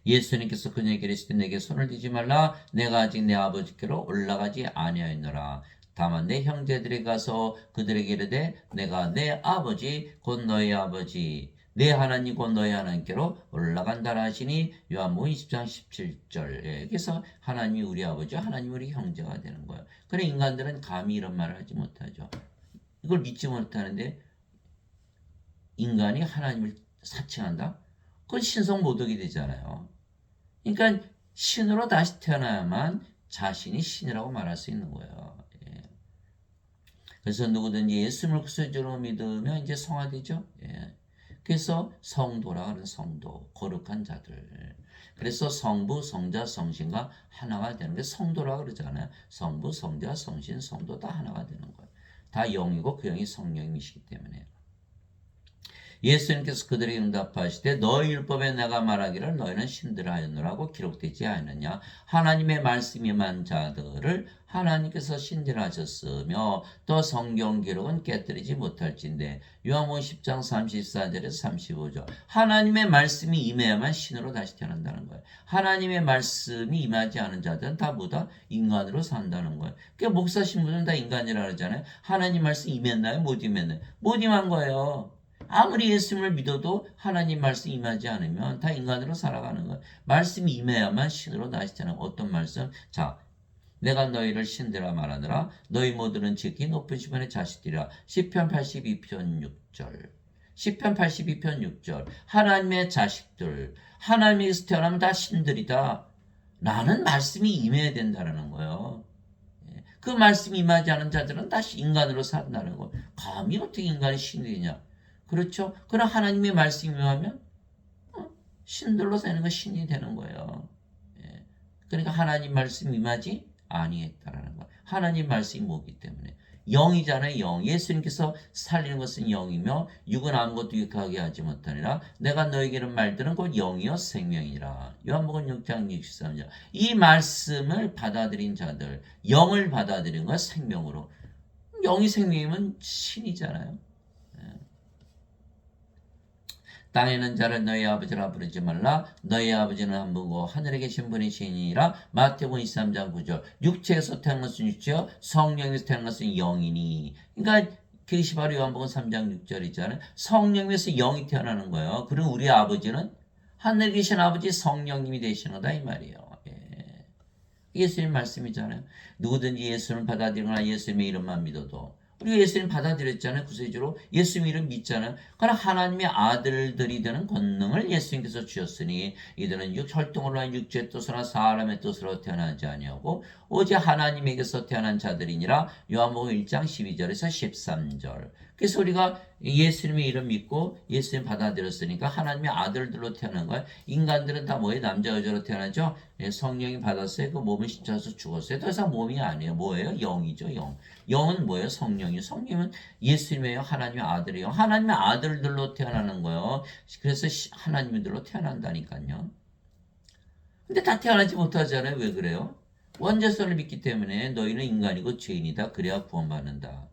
예수님께서 그녀에게 이르시되 내게 손을 대지 말라. 내가 아직 내 아버지께로 올라가지 아니하였노라. 다만 내 형제들이 가서 그들에게 이르되 내가 내 아버지 곧 너희 아버지 내 하나님 곧 너희 하나님께로 올라간다라 하시니 요한복음 20장 17절. 그래서 하나님이 우리 아버지, 하나님이 우리 형제가 되는 거예요. 그래 인간들은 감히 이런 말을 하지 못하죠. 이걸 믿지 못하는데 인간이 하나님을 사칭한다? 그건 신성 모독이 되잖아요. 그러니까 신으로 다시 태어나야만 자신이 신이라고 말할 수 있는 거예요. 예. 그래서 누구든지 예수님을 구세주로 믿으면 이제 성화되죠. 예. 그래서 성도라 하는 성도, 거룩한 자들. 그래서 성부, 성자, 성신과 하나가 되는 게 성도라 그러잖아요. 성부, 성자, 성신, 성도 다 하나가 되는 거예요. 다 영이고 그 영이 성령이시기 때문에. 예수님께서 그들에게 응답하시되 너희 율법에 내가 말하기를 너희는 신들을 하였노라고 기록되지 않느냐. 하나님의 말씀이 임한 자들을 하나님께서 신들하셨으며 또 성경 기록은 깨뜨리지 못할진대. 요한복음 10장 34절에서 35절. 하나님의 말씀이 임해야만 신으로 다시 태어난다는 거예요. 하나님의 말씀이 임하지 않은 자들은 다 뭐다? 인간으로 산다는 거예요. 그러니까 목사 신부는 다 인간이라 그러잖아요. 하나님 말씀 임했나요? 못 임했나요? 못 임한 거예요. 아무리 예수님을 믿어도 하나님 말씀 임하지 않으면 다 인간으로 살아가는 거예요. 말씀이 임해야만 신으로 다시 태어나는 어떤 말씀? 자, 내가 너희를 신들아 말하느라 너희 모두는 지극히 높은 시편의 자식들이라. 시편 82편 6절. 시편 82편 6절. 하나님의 자식들, 하나님에서 태어나면 다 신들이다. 라는 말씀이 임해야 된다는 거예요. 그 말씀이 임하지 않은 자들은 다시 인간으로 산다는 거예요. 감히 어떻게 인간이 신이 되냐? 그렇죠? 그럼 하나님의 말씀이 임하면 신들로 사는 건 신이 되는 거예요. 예. 그러니까 하나님 말씀이 임하지 아니했다라는 거예요. 하나님 말씀이 뭐기 때문에. 영이잖아요. 영. 예수님께서 살리는 것은 영이며 육은 아무것도 유익하게 하지 못하니라. 내가 너에게는 말들은 곧 영이요 생명이라. 요한복음 6장 63절. 이 말씀을 받아들인 자들, 영을 받아들인 것 생명으로. 영이 생명이면 신이잖아요. 땅에는 자를 너희 아버지라 부르지 말라. 너희 아버지는 한 분이고 하늘에 계신 분이 신이라. 마태복음 23장 9절. 육체에서 태어난 것은 육체요, 성령에서 태어난 것은 영이니. 그러니까 그것이 바로 요한복음 3장 6절이잖아요. 성령에서 영이 태어나는 거예요. 그리고 우리 아버지는 하늘에 계신 아버지 성령님이 되시는다 이 말이에요. 예. 예수님 말씀이잖아요. 누구든지 예수를 받아들이거나 예수님의 이름만 믿어도. 우리가 예수님 받아들였잖아요. 구세주로. 예수님 이름 믿잖아요. 그러나 하나님의 아들들이 되는 권능을 예수님께서 주셨으니 이들은 혈통으로 한 육체의 뜻으로 사람의 뜻으로 태어나지 아니하고 오직 하나님에게서 태어난 자들이니라. 요한복음 1장 12절에서 13절. 그래서 우리가 예수님의 이름 믿고 예수님 받아들였으니까 하나님의 아들들로 태어난 거예요. 인간들은 다 뭐예요? 남자 여자로 태어나죠. 성령이 받았어요. 그 몸을 씻어서 죽었어요. 더 이상 몸이 아니에요. 뭐예요? 영이죠. 영. 영은 뭐예요? 성령이요. 성령은 예수님의 하나님의 아들이요. 하나님의 아들들로 태어나는 거예요. 그래서 하나님들로 태어난다니까요. 근데 다 태어나지 못하잖아요. 왜 그래요? 원죄성을 믿기 때문에 너희는 인간이고 죄인이다. 그래야 구원받는다.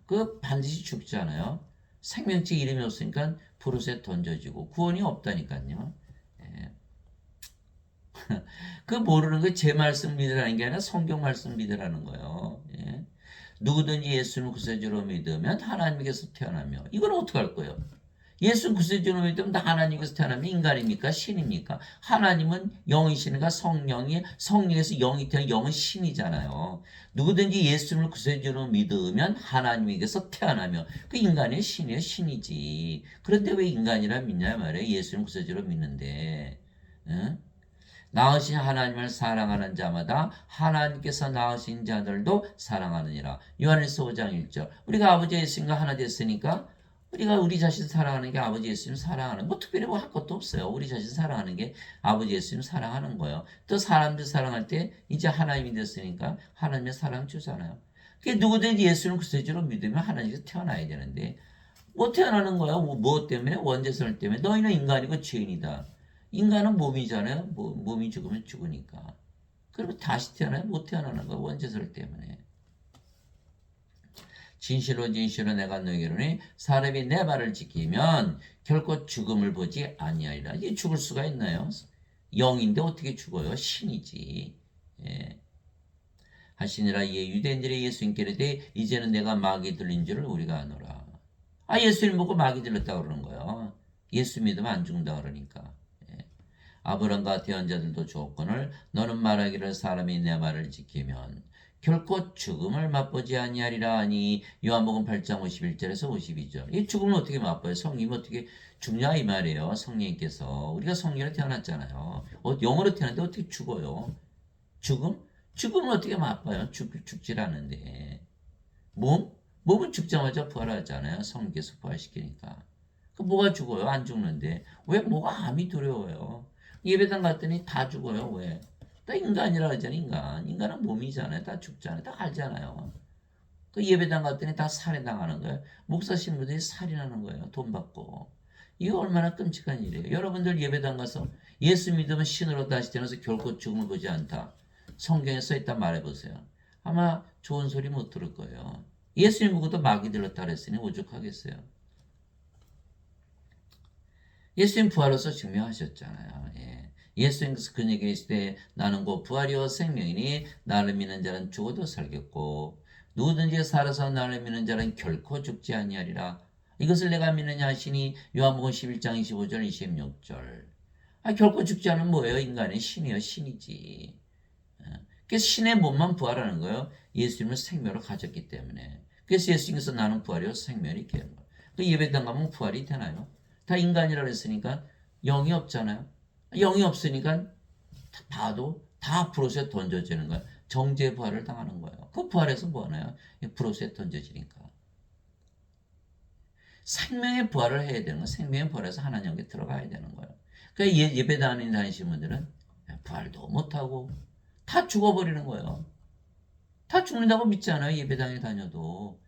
그 반드시 죽잖아요. 생명체 이름이 없으니까 불옷에 던져지고 구원이 없다니까요. 그 모르는 거 제 말씀 믿으라는 게 아니라 성경 말씀 믿으라는 거예요. 예. 누구든지 예수를 구세주로 믿으면 하나님께서 태어나며. 이건 어떻게 할 거예요? 예수 구세주로 믿으면 다 하나님께서 태어나면 인간입니까? 신입니까? 하나님은 영이시니까 성령에서 영이 태어나 영은 신이잖아요. 누구든지 예수를 구세주로 믿으면 하나님에게서 태어나며. 그 인간의 신이에요. 신이지. 그런데 왜 인간이라 믿냐 말이에요. 예수를 구세주로 믿는데. 응? 낳으신 하나님을 사랑하는 자마다 하나님께서 낳으신 자들도 사랑하느니라. 요한일서 5장 1절. 우리가 아버지 예수님과 하나 됐으니까 우리가 우리 자신 사랑하는 게 아버지 예수님 사랑하는 뭐 특별히 뭐 할 것도 없어요. 우리 자신 사랑하는 게 아버지 예수님 사랑하는 거예요. 또 사람들 사랑할 때 이제 하나님이 됐으니까 하나님의 사랑 주잖아요. 그게 누구든지 예수를 구세주로 믿으면 하나님께서 태어나야 되는데 못 태어나는 거야. 뭐 때문에? 원죄설 때문에. 너희는 인간이고 죄인이다. 인간은 몸이잖아요. 몸이 죽으면 죽으니까. 그러면 다시 태어나요? 못 태어나는 거야. 원죄설 때문에. 진실로 진실로 내가 너에게 이르노니 사람이 내 말을 지키면 결코 죽음을 보지 아니하리라. 이게 죽을 수가 있나요? 영인데 어떻게 죽어요? 신이지. 예. 하시니라. 이에 유대인들이 예수님께 이르되 이제는 내가 마귀 들린 줄을 우리가 아노라. 아, 예수님 보고 마귀 들렸다 그러는 거예요. 예수 믿으면 안 죽는다 그러니까. 예. 아브람과 대언자들도 조건을 너는 말하기를 사람이 내 말을 지키면 결코 죽음을 맛보지 아니하리라 하니 요한복음 8장 51절에서 52절. 이 죽음을 어떻게 맛봐요? 성령이 어떻게 죽냐 이 말이에요. 성령님께서 우리가 성령으로 태어났잖아요. 영으로 태어났는데 어떻게 죽어요? 죽음? 죽음은 어떻게 맛봐요? 죽질 않는데. 몸은 죽자마자 부활하잖아요. 성령께서 부활시키니까. 그 뭐가 죽어요? 안 죽는데. 왜 뭐가 암이 두려워요? 예배당 갔더니 다 죽어요. 왜? 다 인간이라 하잖아요. 인간은 몸이잖아요. 다 죽잖아요. 다 알잖아요. 그 예배당 갔더니 다 살해당하는 거예요. 목사 신부들이 살인하는 거예요. 돈 받고. 이거 얼마나 끔찍한 일이에요. 여러분들 예배당 가서 예수 믿으면 신으로 다시 태어나서 결코 죽음을 보지 않다. 성경에 써있다 말해보세요. 아마 좋은 소리 못 들을 거예요. 예수님 보고도 마귀 들렀다 그랬으니 오죽하겠어요. 예수님 부활로서 증명하셨잖아요. 예. 예수님께서 그에게 이르시되 나는 곧 부활이요 생명이니 나를 믿는 자는 죽어도 살겠고 누구든지 살아서 나를 믿는 자는 결코 죽지 아니하리라. 이것을 내가 믿느냐 하시니 요한복음 11장 25절 26절. 아, 결코 죽지 않으면 뭐예요? 인간의 신이요 신이지. 그래서 신의 몸만 부활하는 거예요. 예수님은 생명을 가졌기 때문에. 그래서 예수님께서 나는 부활이요 생명이 이렇게 하는 거예요. 그 예배당 가면 부활이 되나요? 다 인간이라 그랬으니까 영이 없잖아요. 영이 없으니까 봐도 다 브롯에 던져지는 거예요. 정죄 부활을 당하는 거예요. 그 부활에서 뭐 하나요? 브롯에 던져지니까. 생명의 부활을 해야 되는 거예요. 생명의 부활에서 하나님께 들어가야 되는 거예요. 그러니까 예배당 다니시는 분들은 부활도 못하고 다 죽어버리는 거예요. 다 죽는다고 믿지 않아요. 예배당에 다녀도.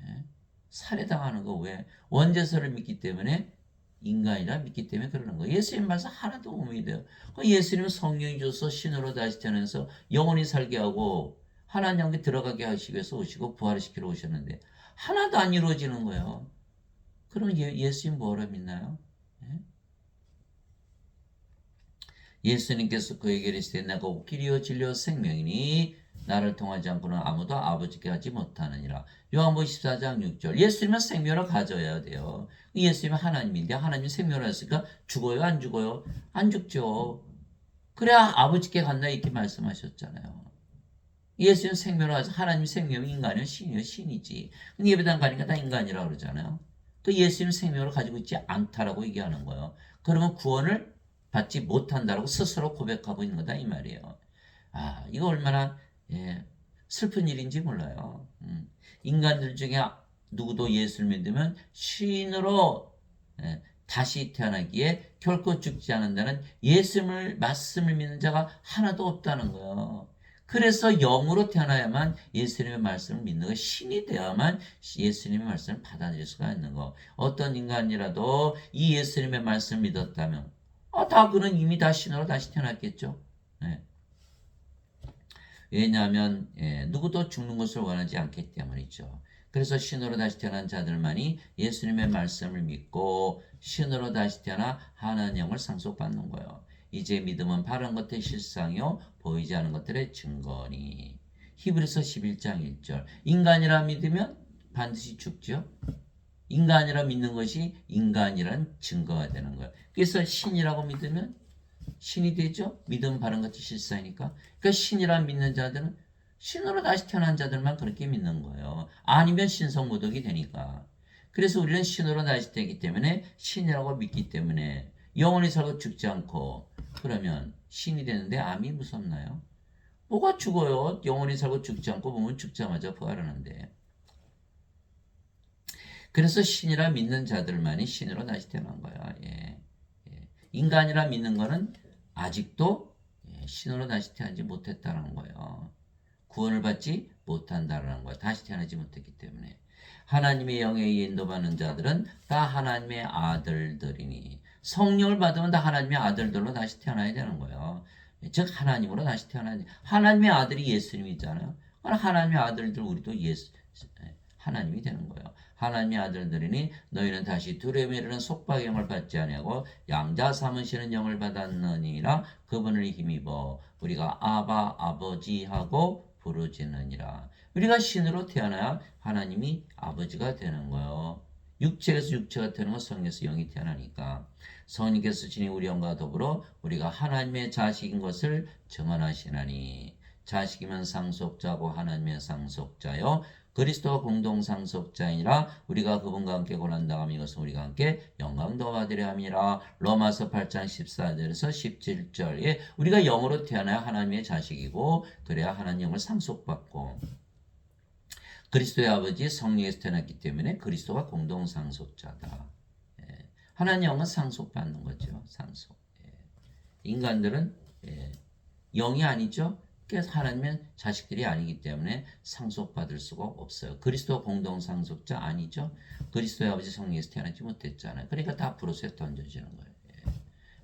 예? 살해당하는 거 왜? 원죄서를 믿기 때문에 인간이라 믿기 때문에 그러는 거예요. 예수님 말씀 하나도 못 믿어요. 예수님은 성령이 줘서 신으로 다시 태어나서 영원히 살게 하고 하나님께 들어가게 하시기 위해서 오시고 부활시키러 오셨는데 하나도 안 이루어지는 거예요. 그럼 예수님 뭐라 믿나요? 예? 예수님께서 그에게 이르시되 내가 곧 길이요 진리요 생명이니 나를 통하지 않고는 아무도 아버지께 하지 못하느니라. 요한복음 14장 6절. 예수님은 생명을 가져야 돼요. 예수님은 하나님인데 하나님이 생명을 했으니까 죽어요? 안 죽어요? 안 죽죠. 그래야 아버지께 간다 이렇게 말씀하셨잖아요. 예수님은 생명을 가져 하나님 생명이 인간이요 신이요 신이지. 예배당 가니까 다 인간이라고 그러잖아요. 그 예수님 생명을 가지고 있지 않다라고 얘기하는 거예요. 그러면 구원을 받지 못한다라고 스스로 고백하고 있는 거다 이 말이에요. 아, 이거 얼마나 슬픈 일인지 몰라요. 인간들 중에 누구도 예수를 믿으면 신으로 다시 태어나기에 결코 죽지 않는다는 예수님을 말씀을 믿는 자가 하나도 없다는 거예요. 그래서 영으로 태어나야만 예수님의 말씀을 믿는 거, 신이 되어야만 예수님의 말씀을 받아들일 수가 있는 거. 어떤 인간이라도 이 예수님의 말씀을 믿었다면 다 그는 이미 다 신으로 다시 태어났겠죠. 네. 왜냐하면 누구도 죽는 것을 원하지 않기 때문이죠. 그래서 신으로 다시 태어난 자들만이 예수님의 말씀을 믿고 신으로 다시 태어나 하나님의 영을 상속받는 거예요. 이제 믿음은 바른 것의 실상이요 보이지 않은 것들의 증거니. 히브리서 11장 1절. 인간이라 믿으면 반드시 죽죠. 인간이라 믿는 것이 인간이란 증거가 되는 거예요. 그래서 신이라고 믿으면 신이 되죠. 믿음 바른 것이 실상이니까. 그러니까 신이라 믿는 자들은 신으로 다시 태어난 자들만 그렇게 믿는 거예요. 아니면 신성모독이 되니까. 그래서 우리는 신으로 다시 되기 때문에 신이라고 믿기 때문에 영원히 살고 죽지 않고 그러면 신이 되는데 암이 무섭나요? 뭐가 죽어요? 영원히 살고 죽지 않고 몸은 죽자마자 부활하는데. 그래서 신이라 믿는 자들만이 신으로 다시 태어난 거야. 예. 예. 인간이라 믿는 거는 아직도 신으로 다시 태어나지 못했다는 거예요. 구원을 받지 못한다는 거야. 다시 태어나지 못했기 때문에. 하나님의 영에 인도받는 자들은 다 하나님의 아들들이니 성령을 받으면 다 하나님의 아들들로 다시 태어나야 되는 거예요. 즉 하나님으로 다시 태어나야 돼. 하나님의 아들이 예수님이잖아요. 하나님의 아들들 우리도 하나님이 되는 거예요. 하나님의 아들들이니 너희는 다시 두려움에 이르는 속박의 영을 받지 아니하고 양자 삼으시는 영을 받았느니라. 그분을 힘입어 우리가 아바 아버지 하고 부르짖느니라. 우리가 신으로 태어나야 하나님이 아버지가 되는 거예요. 육체에서 육체가 되는 건 성령에서 영이 태어나니까. 성령께서 친히 우리 영과 더불어 우리가 하나님의 자식인 것을 증언하시나니 자식이면 상속자고 하나님의 상속자요 그리스도와 공동 상속자이니라. 우리가 그분과 함께 고난당함 이것은 우리가 함께 영광도 받으려 함이라. 로마서 8장 14절에서 17절에 우리가 영으로 태어나야 하나님의 자식이고 그래야 하나님 영을 상속받고 그리스도의 아버지 성령에서 태어났기 때문에 그리스도가 공동 상속자다. 하나님 영은 상속받는 거죠. 상속. 인간들은 영이 아니죠. 그래서 하나님의 자식들이 아니기 때문에 상속받을 수가 없어요. 그리스도 공동 상속자 아니죠. 그리스도의 아버지 성령에서 태어나지 못했잖아요. 그러니까 다 브로스에 던져지는 거예요.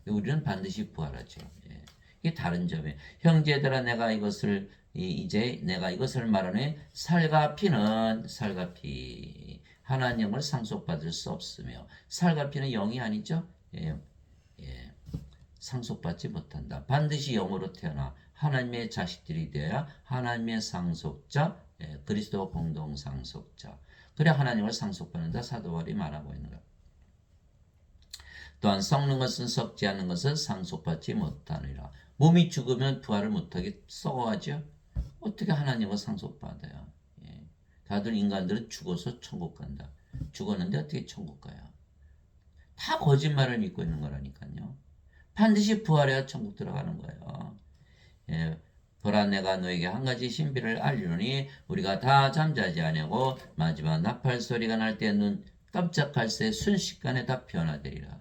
우리는 반드시 부활하죠. 이게 다른 점이에요. 형제들아 내가 이것을 말하니 살과 피는 하나님 영을 상속받을 수 없으며 살과 피는 영이 아니죠. 상속받지 못한다. 반드시 영으로 태어나 하나님의 자식들이 되어야 하나님의 상속자, 그리스도 공동 상속자. 그래 하나님을 상속받는다. 사도 바울이 말하고 있는 것. 또한 썩는 것은 썩지 않는 것은 상속받지 못하느니라. 몸이 죽으면 부활을 못하게 썩어가죠. 어떻게 하나님을 상속받아요? 다들 인간들은 죽어서 천국 간다. 죽었는데 어떻게 천국 가요? 다 거짓말을 믿고 있는 거라니까요. 반드시 부활해야 천국 들어가는 거예요. 보라 내가 너에게 한 가지 신비를 알리노니 우리가 다 잠자지 아니하고 마지막 나팔 소리가 날 때 눈 깜짝할 새 순식간에 다 변화되리라.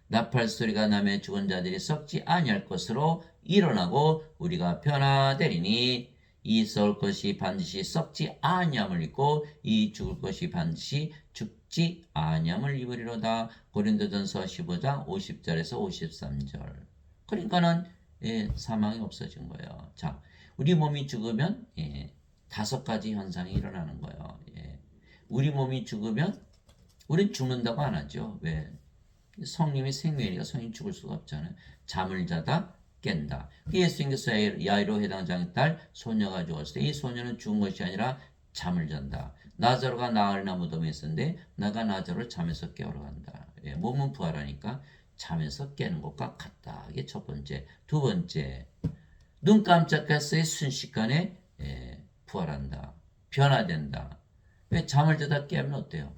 나팔 소리가 나며 죽은 자들이 썩지 아니할 것으로 일어나고 우리가 변화되리니 이 썩을 것이 반드시 썩지 아니함을 입고 이 죽을 것이 반드시 죽지 아니함을 입으리로다. 고린도전서 15장 50절에서 53절. 그러니까는 사망이 없어진 거예요. 자, 우리 몸이 죽으면 5가지 현상이 일어나는 거예요. 우리 몸이 죽으면 우린 죽는다고 안 하죠. 왜? 성님이 생명이니까 성님 죽을 수가 없잖아요. 잠을 자다 깬다. 예수님께서 야이로 해당장의 딸 소녀가 죽었을 때 이 소녀는 죽은 것이 아니라 잠을 잔다. 나자로가 나흘이나 무덤에 있었는데 나가 나자로를 잠에서 깨우러 간다. 몸은 부활하니까 잠에서 깨는 것과 같다. 이게 첫 번째. 두 번째, 눈 깜짝했을 순식간에 부활한다. 변화된다. 왜 잠을 자다 깨면 어때요?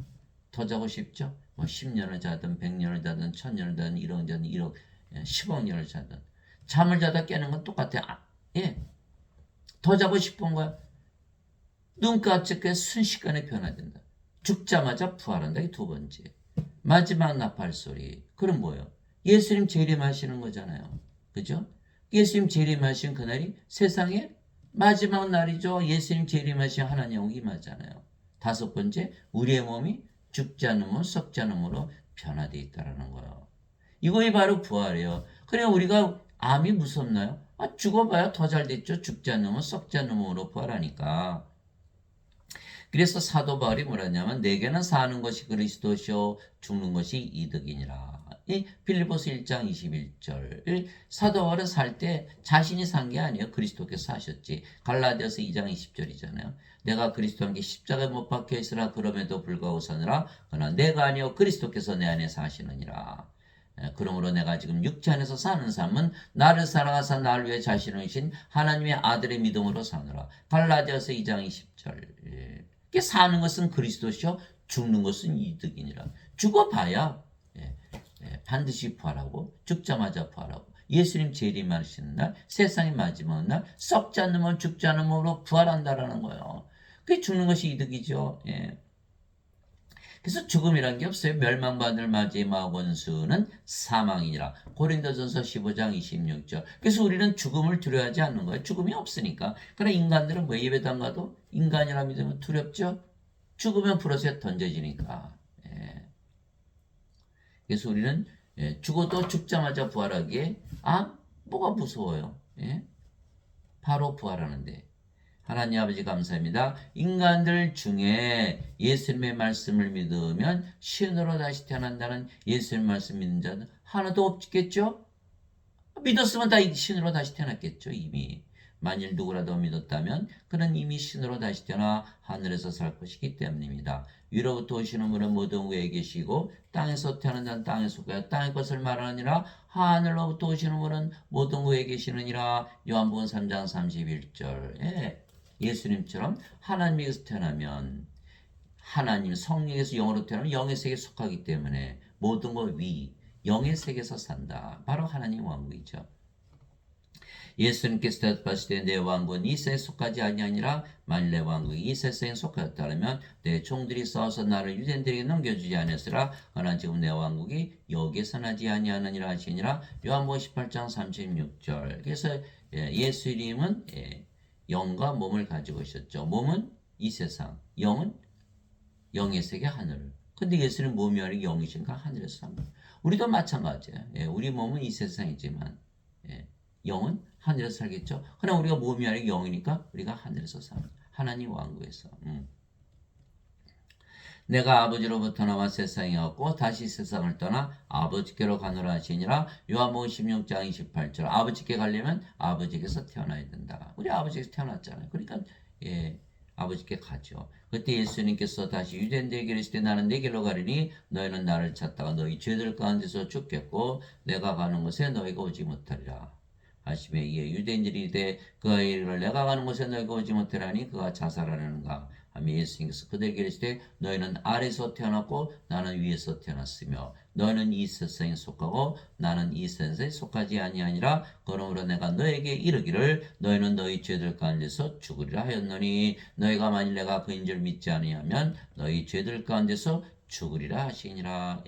더 자고 싶죠? 뭐 10년을 자든 100년을 자든 1000년을 자든 1억 자든 1억 10억 년을 자든 잠을 자다 깨는 건 똑같아요. 더 자고 싶은 거야. 눈 깜짝해 순식간에 변화된다. 죽자마자 부활한다. 이게 두 번째. 마지막 나팔 소리. 그럼 뭐예요? 예수님 재림하시는 거잖아요. 그죠? 예수님 재림하신 그날이 세상의 마지막 날이죠. 예수님 재림하신 하나님 영이 임하잖아요. 다섯 번째, 우리의 몸이 죽지 않는 몸, 썩지 않는 몸으로 변화되어 있다는 거예요. 이거이 바로 부활이에요. 그래 우리가 암이 무섭나요? 죽어봐야 더 잘 됐죠. 죽지 않는 몸, 썩지 않는 몸으로 부활하니까. 그래서 사도 바울이 뭐라냐면 내게는 사는 것이 그리스도시요 죽는 것이 이득이니라. 이 빌립보서 1장 21절. 사도 바울은 살 때 자신이 산 게 아니에요. 그리스도께서 사셨지. 갈라디아서 2장 20절이잖아요. 내가 그리스도와 함께 십자가에 못 박혀 있으라 그럼에도 불구하고 사느라 그러나 내가 아니요 그리스도께서 내 안에 사시느니라. 그러므로 내가 지금 육체 안에서 사는 삶은 나를 사랑하사 나를 위해 자신을 주신 하나님의 아들의 믿음으로 사느라. 갈라디아서 2장 20절. 사는 것은 그리스도시요 죽는 것은 이득이니라. 죽어봐야 반드시 부활하고 죽자마자 부활하고 예수님 재림하시는 날 세상의 마지막 날 썩지 않는 몸 죽지 않는 몸으로 부활한다라는 거예요. 그게 죽는 것이 이득이죠. 그래서 죽음이란 게 없어요. 멸망받을 마지막 원수는 사망이니라. 고린도전서 15장 26절. 그래서 우리는 죽음을 두려워하지 않는 거예요. 죽음이 없으니까. 그러나 인간들은 뭐 예배도 안 가도 인간이라 믿으면 두렵죠. 죽으면 불어서 던져지니까. 예. 그래서 우리는 죽어도 죽자마자 부활하기에 뭐가 무서워요. 예? 바로 부활하는데. 하나님 아버지 감사합니다. 인간들 중에 예수님의 말씀을 믿으면 신으로 다시 태어난다는 예수님 말씀 믿는 자는 하나도 없겠죠? 믿었으면 다 신으로 다시 태어났겠죠, 이미. 만일 누구라도 믿었다면 그는 이미 신으로 다시 태어나 하늘에서 살 것이기 때문입니다. 위로부터 오시는 분은 모든 위에 계시고 땅에서 태어난 자는 땅에 속하여 땅의 것을 말하느니라. 하늘로부터 오시는 분은 모든 위에 계시느니라. 요한복음 3장 31절. 예수님처럼 하나님에게서 태어나면 하나님 성령에서 영으로 태어나면 영의 세계에 속하기 때문에 모든 것 위 영의 세계에서 산다. 바로 하나님 왕국이죠. 예수님께서 대답하실 때 내 왕국은 이 세상에 속하지 아니하니라. 만일 내 왕국이 이 세상에 속하였다면 내 종들이 싸워서 나를 유대인들에게 넘겨주지 않았으라. 그러나 지금 내 왕국이 여기에서 나지 아니하느니라 하시니라. 요한복음 18장 36절. 그래서 예수님은 영과 몸을 가지고 있었죠. 몸은 이 세상, 영은 영의 세계 하늘. 근데 예수님 몸이 아니고 영이신가 하늘에서 삽니다. 우리도 마찬가지예요. 우리 몸은 이 세상이지만 영은 하늘에서 살겠죠. 그러나 우리가 몸이 아니고 영이니까 우리가 하늘에서 삽니다. 하나님 왕국에서. 내가 아버지로부터 나와 세상에 왔고 다시 세상을 떠나 아버지께로 가노라 하시니라. 요한복음 16장 28절. 아버지께 가려면 아버지께서 태어나야 된다. 우리 아버지께서 태어났잖아요. 그러니까 아버지께 가죠. 그때 예수님께서 다시 유대인들에게 이르시되 나는 내 길로 가리니 너희는 나를 찾다가 너희 죄들 가운데서 죽겠고 내가 가는 곳에 너희가 오지 못하리라. 하시매 이에 유대인들이 이르되 그가 이르기를 내가 가는 곳에 너희가 오지 못하리니 그가 자살하려는가 하며 예수님께서 그들에게 이르시되 너희는 아래에서 태어났고 나는 위에서 태어났으며 너희는 이 세상에 속하고 나는 이 세상에 속하지 아니하니라. 그러므로 내가 너에게 이르기를 너희는 너희 죄들 가운데서 죽으리라 하였노니 너희가 만일 내가 그인 줄 믿지 아니하면 너희 죄들 가운데서 죽으리라 하시니라.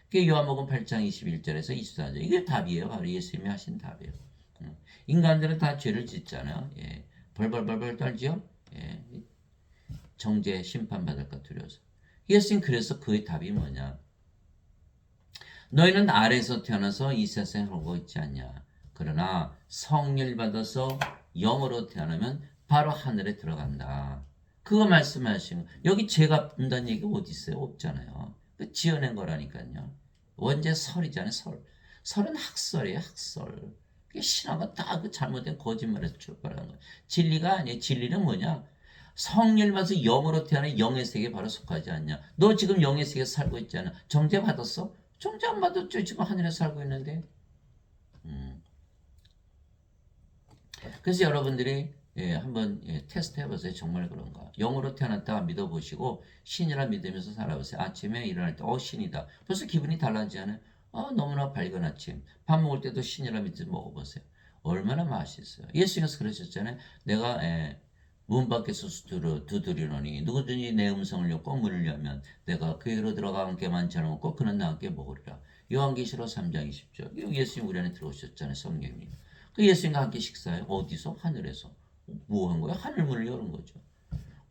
그게 요한복음 8장 21절에서 24절. 이게 답이에요. 바로 예수님이 하신 답이에요. 인간들은 다 죄를 짓잖아요. 벌벌벌벌 떨지요. 정죄 심판받을까 두려워서. 예수님 그래서 그의 답이 뭐냐. 너희는 아래에서 태어나서 이 세상에 살고 있지 않냐. 그러나 성령을 받아서 영으로 태어나면 바로 하늘에 들어간다. 그거 말씀하시는 여기 죄가 갚는다는 얘기가 어디 있어요? 없잖아요. 지어낸 거라니까요. 원죄 설이잖아요. 설은 학설이에요. 학설. 신앙은 다 그 잘못된 거짓말에서 출발하는 거예요. 진리가 아니에요. 진리는 뭐냐? 성령을 받아서 영으로 태어나 영의 세계에 바로 속하지 않냐. 너 지금 영의 세계에 살고 있잖아. 정죄 받았어? 정죄 안 받았죠. 지금 하늘에 살고 있는데. 그래서 여러분들이 한번 테스트 해보세요. 정말 그런가. 영으로 태어났다가 믿어보시고 신이라 믿으면서 살아보세요. 아침에 일어날 때 신이다. 벌써 기분이 달라지지 않아요? 너무나 밝은 아침. 밥 먹을 때도 신이라 믿지 먹어보세요. 얼마나 맛있어요. 예수님께서 그러셨잖아요. 내가 문 밖에서 두드리노니 누구든지 내 음성을 꼭 물으려면 내가 그에게로 들어가 함께 만찬을 먹고 그는 나와 함께 먹으리라. 요한계시록 3장 20절. 예수님 우리 안에 들어오셨잖아요. 성령님. 그 예수님과 함께 식사해요. 어디서? 하늘에서. 뭐 한 거예요? 하늘문을 여는 거죠.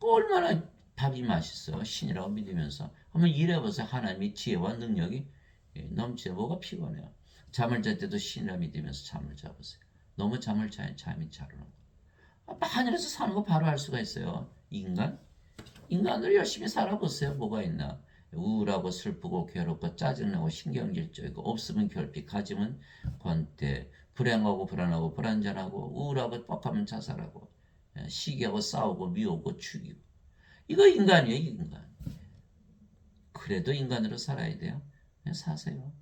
얼마나 밥이 맛있어요. 신이라고 믿으면서. 한번 일해보세요. 하나님의 지혜와 능력이 넘치죠. 뭐가 피곤해요. 잠을 잘 때도 신이라 믿으면서 잠을 자보세요. 너무 잠이 잘 오는 거. 하늘에서 사는 거 바로 알 수가 있어요. 인간으로 열심히 살아보세요. 뭐가 있나. 우울하고 슬프고 괴롭고 짜증나고 신경질적이고 없으면 결핍, 가지면 권태, 불행하고 불안하고 불안전하고 우울하고 뻑하면 자살하고 시기하고 싸우고 미우고 죽이고. 이거 인간이에요. 인간. 그래도 인간으로 살아야 돼요. 그냥 사세요.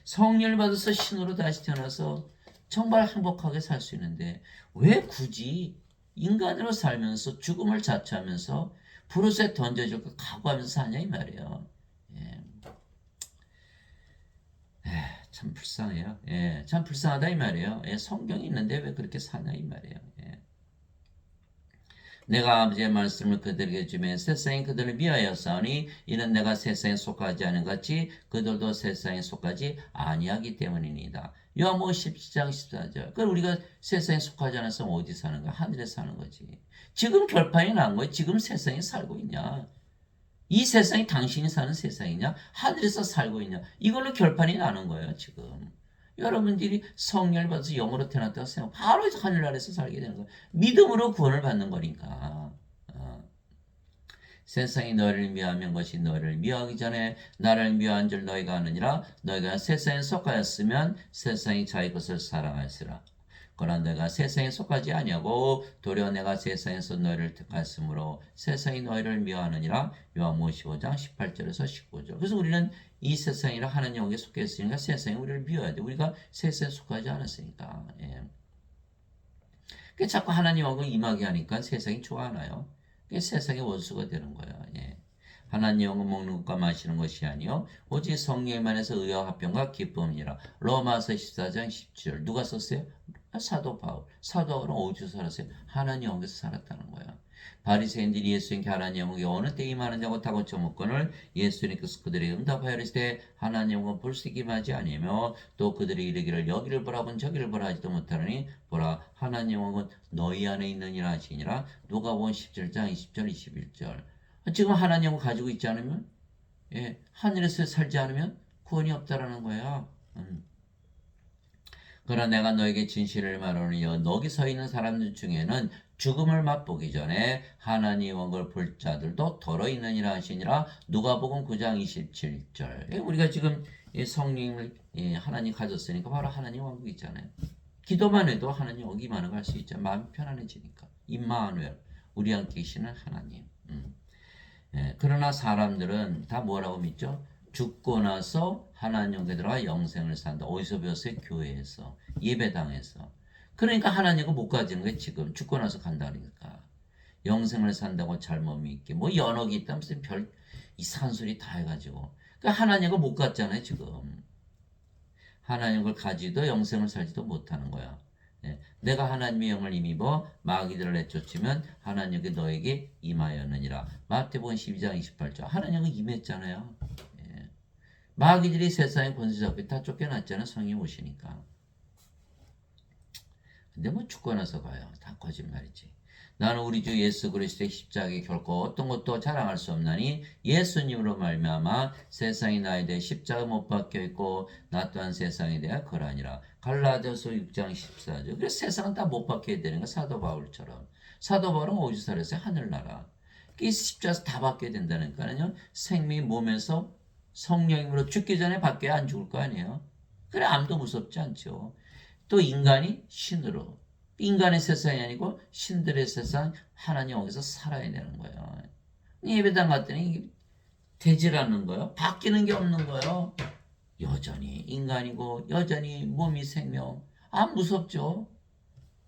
성령을 받아서 신으로 다시 태어나서 정말 행복하게 살 수 있는데 왜 굳이 인간으로 살면서 죽음을 자처하면서 불옷에 던져질 거 각오하면서 사냐 이 말이에요. 참 불쌍해요. 참 불쌍하다 이 말이에요. 성경이 있는데 왜 그렇게 사냐 이 말이에요. 내가 아버지의 말씀을 그들에게 주면 세상이 그들을 미하였사오니 이는 내가 세상에 속하지 않은 같이 그들도 세상에 속하지 아니하기 때문입니다. 요한복음 17장 14절. 그럼 우리가 세상에 속하지 않았으면 어디 사는 거야? 하늘에 사는 거지. 지금 결판이 난 거야. 지금 세상에 살고 있냐? 이 세상이 당신이 사는 세상이냐? 하늘에서 살고 있냐? 이걸로 결판이 나는 거예요, 지금. 여러분들이 성령을 받아서 영으로 태어났다고 생각, 바로 하늘나라에서 살게 되는 거예요. 믿음으로 구원을 받는 거니까. 세상이 너희를 미워하면 것이 너희를 미워하기 전에 나를 미워한 줄 너희가 아느니라. 너희가 세상에 속하였으면 세상이 자기 것을 사랑하였으라. 그러나 내가 세상에 속하지 아니하고 도리어 내가 세상에서 너희를 택하였으므로 세상이 너희를 미워하느니라. 요한복음 15장 18절에서 19절. 그래서 우리는 이 세상이라 하나님 영에 속해 있으니까 세상이 우리를 미워야 돼. 우리가 세상에 속하지 않았으니까. 예. 자꾸 하나님 영을 임하게 하니까 세상이 좋아하나요? 세상의 원수가 되는 거야. 예. 하나님 영은 먹는 것과 마시는 것이 아니요 오직 성령만에서 의와 합병과 기쁨이라. 로마서 14장 17절. 누가 썼어요? 사도 바울. 사도 바울은 어디서 살았어요? 하나님 영에서 살았다는 거야. 바리새인들이 예수님께 하나님 영이 어느 때 임하느냐고 다고쳐 묻거늘 예수님께서 그들에게 응답하여 이르시되 하나님 영은 불쑥 임하지 아니하며 또 그들이 이르기를 여기를 보라 본 저기를 보라 하지도 못하느니 보라 하나님 영은 너희 안에 있느니라 하시니라. 누가복음 17장 20절 21절. 지금 하나님 영을 가지고 있지 않으면 하늘에서 살지 않으면 구원이 없다라는 거야. 그러나 내가 너에게 진실을 말하노니 너기 서 있는 사람들 중에는 죽음을 맛보기 전에 하나님 왕을 볼 자들도 더러 있느니라 하시니라. 누가복음 9장 27절. 우리가 지금 성령을 하나님 가졌으니까 바로 하나님 왕국 있잖아요. 기도만 해도 하나님 오기만 하고 할 수 있죠. 마음이 편안해지니까. 임마누엘, 우리 함께 계시는 하나님. 그러나 사람들은 다 뭐라고 믿죠? 죽고 나서 하나님께 들어가 영생을 산다. 어디서 배웠어요? 교회에서. 예배당에서. 그러니까 하나님을 못 가지는 거예요. 지금 죽고 나서 간다니까. 영생을 산다고 잘못 믿게. 뭐 연옥이 있다 무슨 별 이상한 소리 다 해가지고. 그러니까 하나님을 못 갔잖아요. 지금. 하나님을 가지도 영생을 살지도 못하는 거야. 내가 하나님의 영을 힘입어 마귀들을 내쫓으면 하나님이 너에게 임하였느니라. 마태복음 12장 28절. 하나님은 임했잖아요. 마귀들이 세상의 권세 잡고 다 쫓겨났잖아요. 성령이 오시니까. 근데 뭐 죽고 나서 가요. 다 거짓말이지. 나는 우리 주 예수 그리스도의 십자가에 결코 어떤 것도 자랑할 수 없나니 예수님으로 말미암아 세상이 나에 대해 십자가 못 박혀 있고 나 또한 세상에 대해 거라니라. 갈라디아서 6장 14절. 그래서 세상은 다 못 박혀야 되는 거 사도 바울처럼. 사도 바울은 어디서 살았어요? 하늘나라. 이 십자가에서 다 박혀야 된다니까요. 생명이 몸에서 성령으로 죽기 전에 밖에 안 죽을 거 아니에요. 그래 아무도 무섭지 않죠. 또 인간이 신으로. 인간의 세상이 아니고 신들의 세상 하나님 여기서 살아야 되는 거예요. 예배당 갔더니 되질 않는 거예요. 바뀌는 게 없는 거예요. 여전히 인간이고 여전히 몸이 생명. 무섭죠.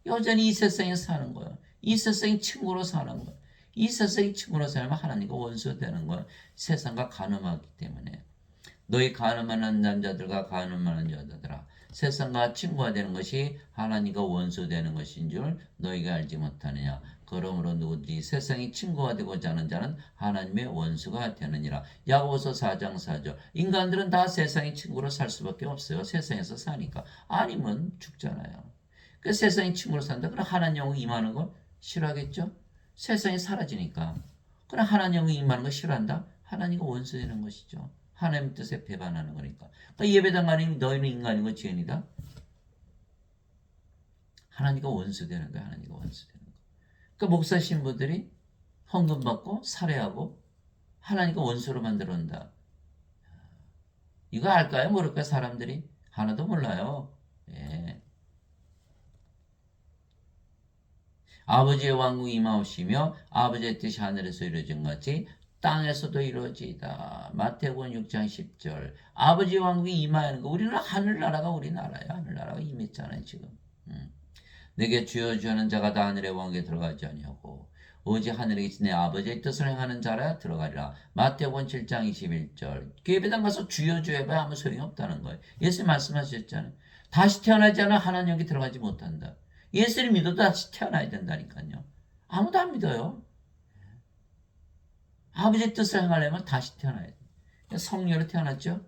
여전히 이 세상에 사는 거예요. 이 세상이 친구로 사는 거예요. 이 세상이 친구로 살면 하나님과 원수가 되는 거예요. 세상과 간음하기 때문에. 너희 간음하는 남자들과 간음하는 여자들아 세상과 친구가 되는 것이 하나님과 원수 되는 것인 줄 너희가 알지 못하느냐. 그러므로 누구든지 세상이 친구가 되고자 하는 자는 하나님의 원수가 되느니라. 야고보서 4장 4절. 인간들은 다 세상의 친구로 살 수밖에 없어요. 세상에서 사니까. 아니면 죽잖아요. 그 세상의 친구로 산다. 그럼 하나님 영이 임하는 거 싫어하겠죠? 세상이 사라지니까. 그럼 하나님 영이 임하는 거 싫어한다? 하나님과 원수 되는 것이죠. 하나님 뜻에 배반하는 거니까. 그러니까 예배당 가니 너희는 인간이고 죄인이다. 하나님과 원수되는 거야. 하나님과 원수되는 거. 그러니까 목사 신부들이 헌금 받고 살해하고 하나님과 원수로 만들어온다. 이거 알까요? 모를까요? 사람들이 하나도 몰라요. 예. 아버지의 왕국이 임하오시며 아버지의 뜻이 하늘에서 이루어진 것 같이 땅에서도 이루어지이다. 마태복음 6장 10절. 아버지의 왕국이 임하는 거. 우리는 하늘나라가 우리나라야. 하늘나라가 임했잖아요. 지금. 내게 주여 주하는 자가 다 하늘의 왕국에 들어가지 아니하고 오직 하늘에 계신 내 아버지의 뜻을 행하는 자라 들어가리라. 마태복음 7장 21절. 예배당 가서 주여 주여 해봐야 아무 소용이 없다는 거예요. 예수님 말씀하셨잖아요. 다시 태어나지 않아 하나님 여기 들어가지 못한다. 예수를 믿어도 다시 태어나야 된다니까요. 아무도 안 믿어요. 아버지의 뜻을 행하려면 다시 태어나야 돼요. 성령으로 태어났죠?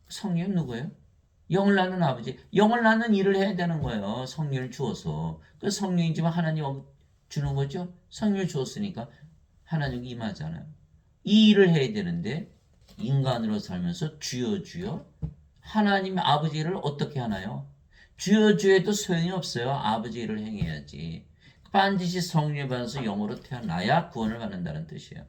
성령은 누구예요? 영을 낳는 아버지. 영을 낳는 일을 해야 되는 거예요. 성령을 주어서. 그 성령이지만 하나님 주는 거죠? 성령을 주었으니까 하나님 임하잖아요. 이 일을 해야 되는데 인간으로 살면서 주여 주여 하나님 아버지 일을 어떻게 하나요? 주여 주여도 소용이 없어요. 아버지 일을 행해야지. 반드시 성령을 받아서 영으로 태어나야 구원을 받는다는 뜻이에요.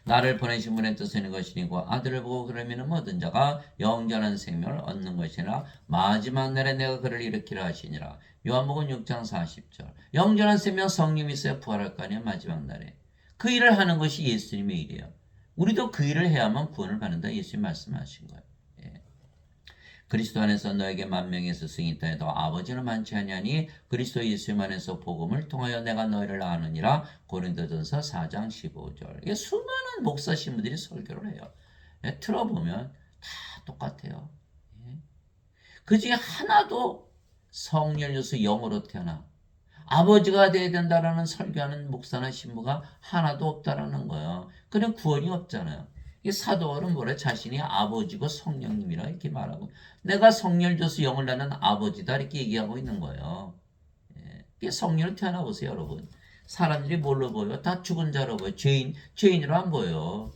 나를 보내신 분의 뜻은 이것이니고 아들을 보고 그러면 모든 자가 영원한 생명을 얻는 것이나 마지막 날에 내가 그를 일으키라 하시니라. 요한복음 6장 40절. 영원한 생명 성령이 있어야 부활할 거 아니에요. 마지막 날에. 그 일을 하는 것이 예수님의 일이에요. 우리도 그 일을 해야만 구원을 받는다. 예수님 말씀하신 거예요. 그리스도 안에서 너에게 만명의 스승이 있다 해도 아버지는 많지 아니하니 그리스도 예수 안에서 복음을 통하여 내가 너희를 아느니라. 고린도전서 4장 15절. 이게 수많은 목사 신부들이 설교를 해요. 들어보면 다 똑같아요. 그 중에 하나도 성령을 줘서 영으로 태어나 아버지가 돼야 된다라는 설교하는 목사나 신부가 하나도 없다라는 거예요. 그냥 구원이 없잖아요. 이 사도월은 뭐래? 자신이 아버지고 성령님이라 이렇게 말하고 내가 성령을 줘서 영을 낳는 아버지다 이렇게 얘기하고 있는 거예요. 예. 성령을 태어나 보세요, 여러분. 사람들이 뭘로 보여? 다 죽은 자로 보여. 죄인으로 안 보여.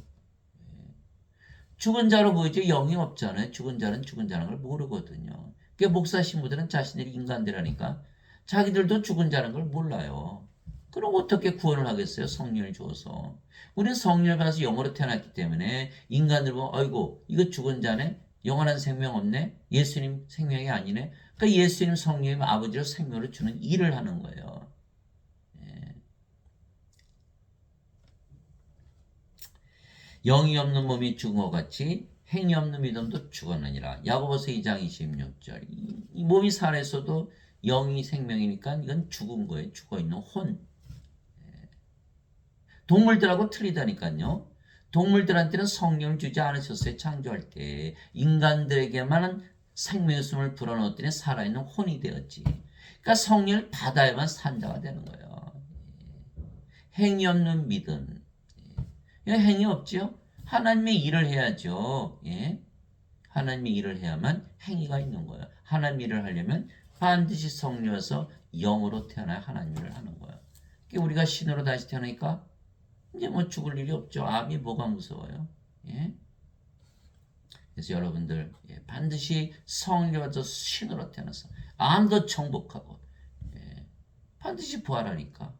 죽은 자로 보이죠. 영이 없잖아요. 죽은 자는 죽은 자라는 걸 모르거든요. 목사 신부들은 자신들이 인간들하니까 자기들도 죽은 자라는 걸 몰라요. 그럼 어떻게 구원을 하겠어요? 성령을 주어서. 우리는 성령을 받아서 영으로 태어났기 때문에 인간들 보면 아이고 이거 죽은 자네? 영원한 생명 없네? 예수님 생명이 아니네? 그러니까 예수님 성령님 아버지로 생명을 주는 일을 하는 거예요. 영이 없는 몸이 죽은 것 같이 행위 없는 믿음도 죽었느니라. 야고보서 2장 26절. 이 몸이 살아있어도 영이 생명이니까 이건 죽은 거예요. 죽어있는 혼. 동물들하고 틀리다니까요. 동물들한테는 성령을 주지 않으셨어요. 창조할 때. 인간들에게만은 생명의 숨을 불어넣었더니 살아있는 혼이 되었지. 그러니까 성령을 받아야만 산자가 되는 거예요. 행위 없는 믿음. 행위 없죠? 하나님의 일을 해야죠. 예? 하나님의 일을 해야만 행위가 있는 거예요. 하나님의 일을 하려면 반드시 성령에서 영으로 태어나야 하나님 일을 하는 거예요. 우리가 신으로 다시 태어나니까 이제 뭐 죽을 일이 없죠. 암이 뭐가 무서워요. 예? 그래서 여러분들 반드시 성령을 받아서 신으로 태어나서 암도 정복하고 반드시 부활하니까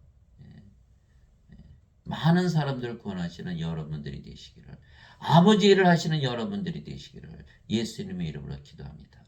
많은 사람들을 구원하시는 여러분들이 되시기를 아버지 일을 하시는 여러분들이 되시기를 예수님의 이름으로 기도합니다.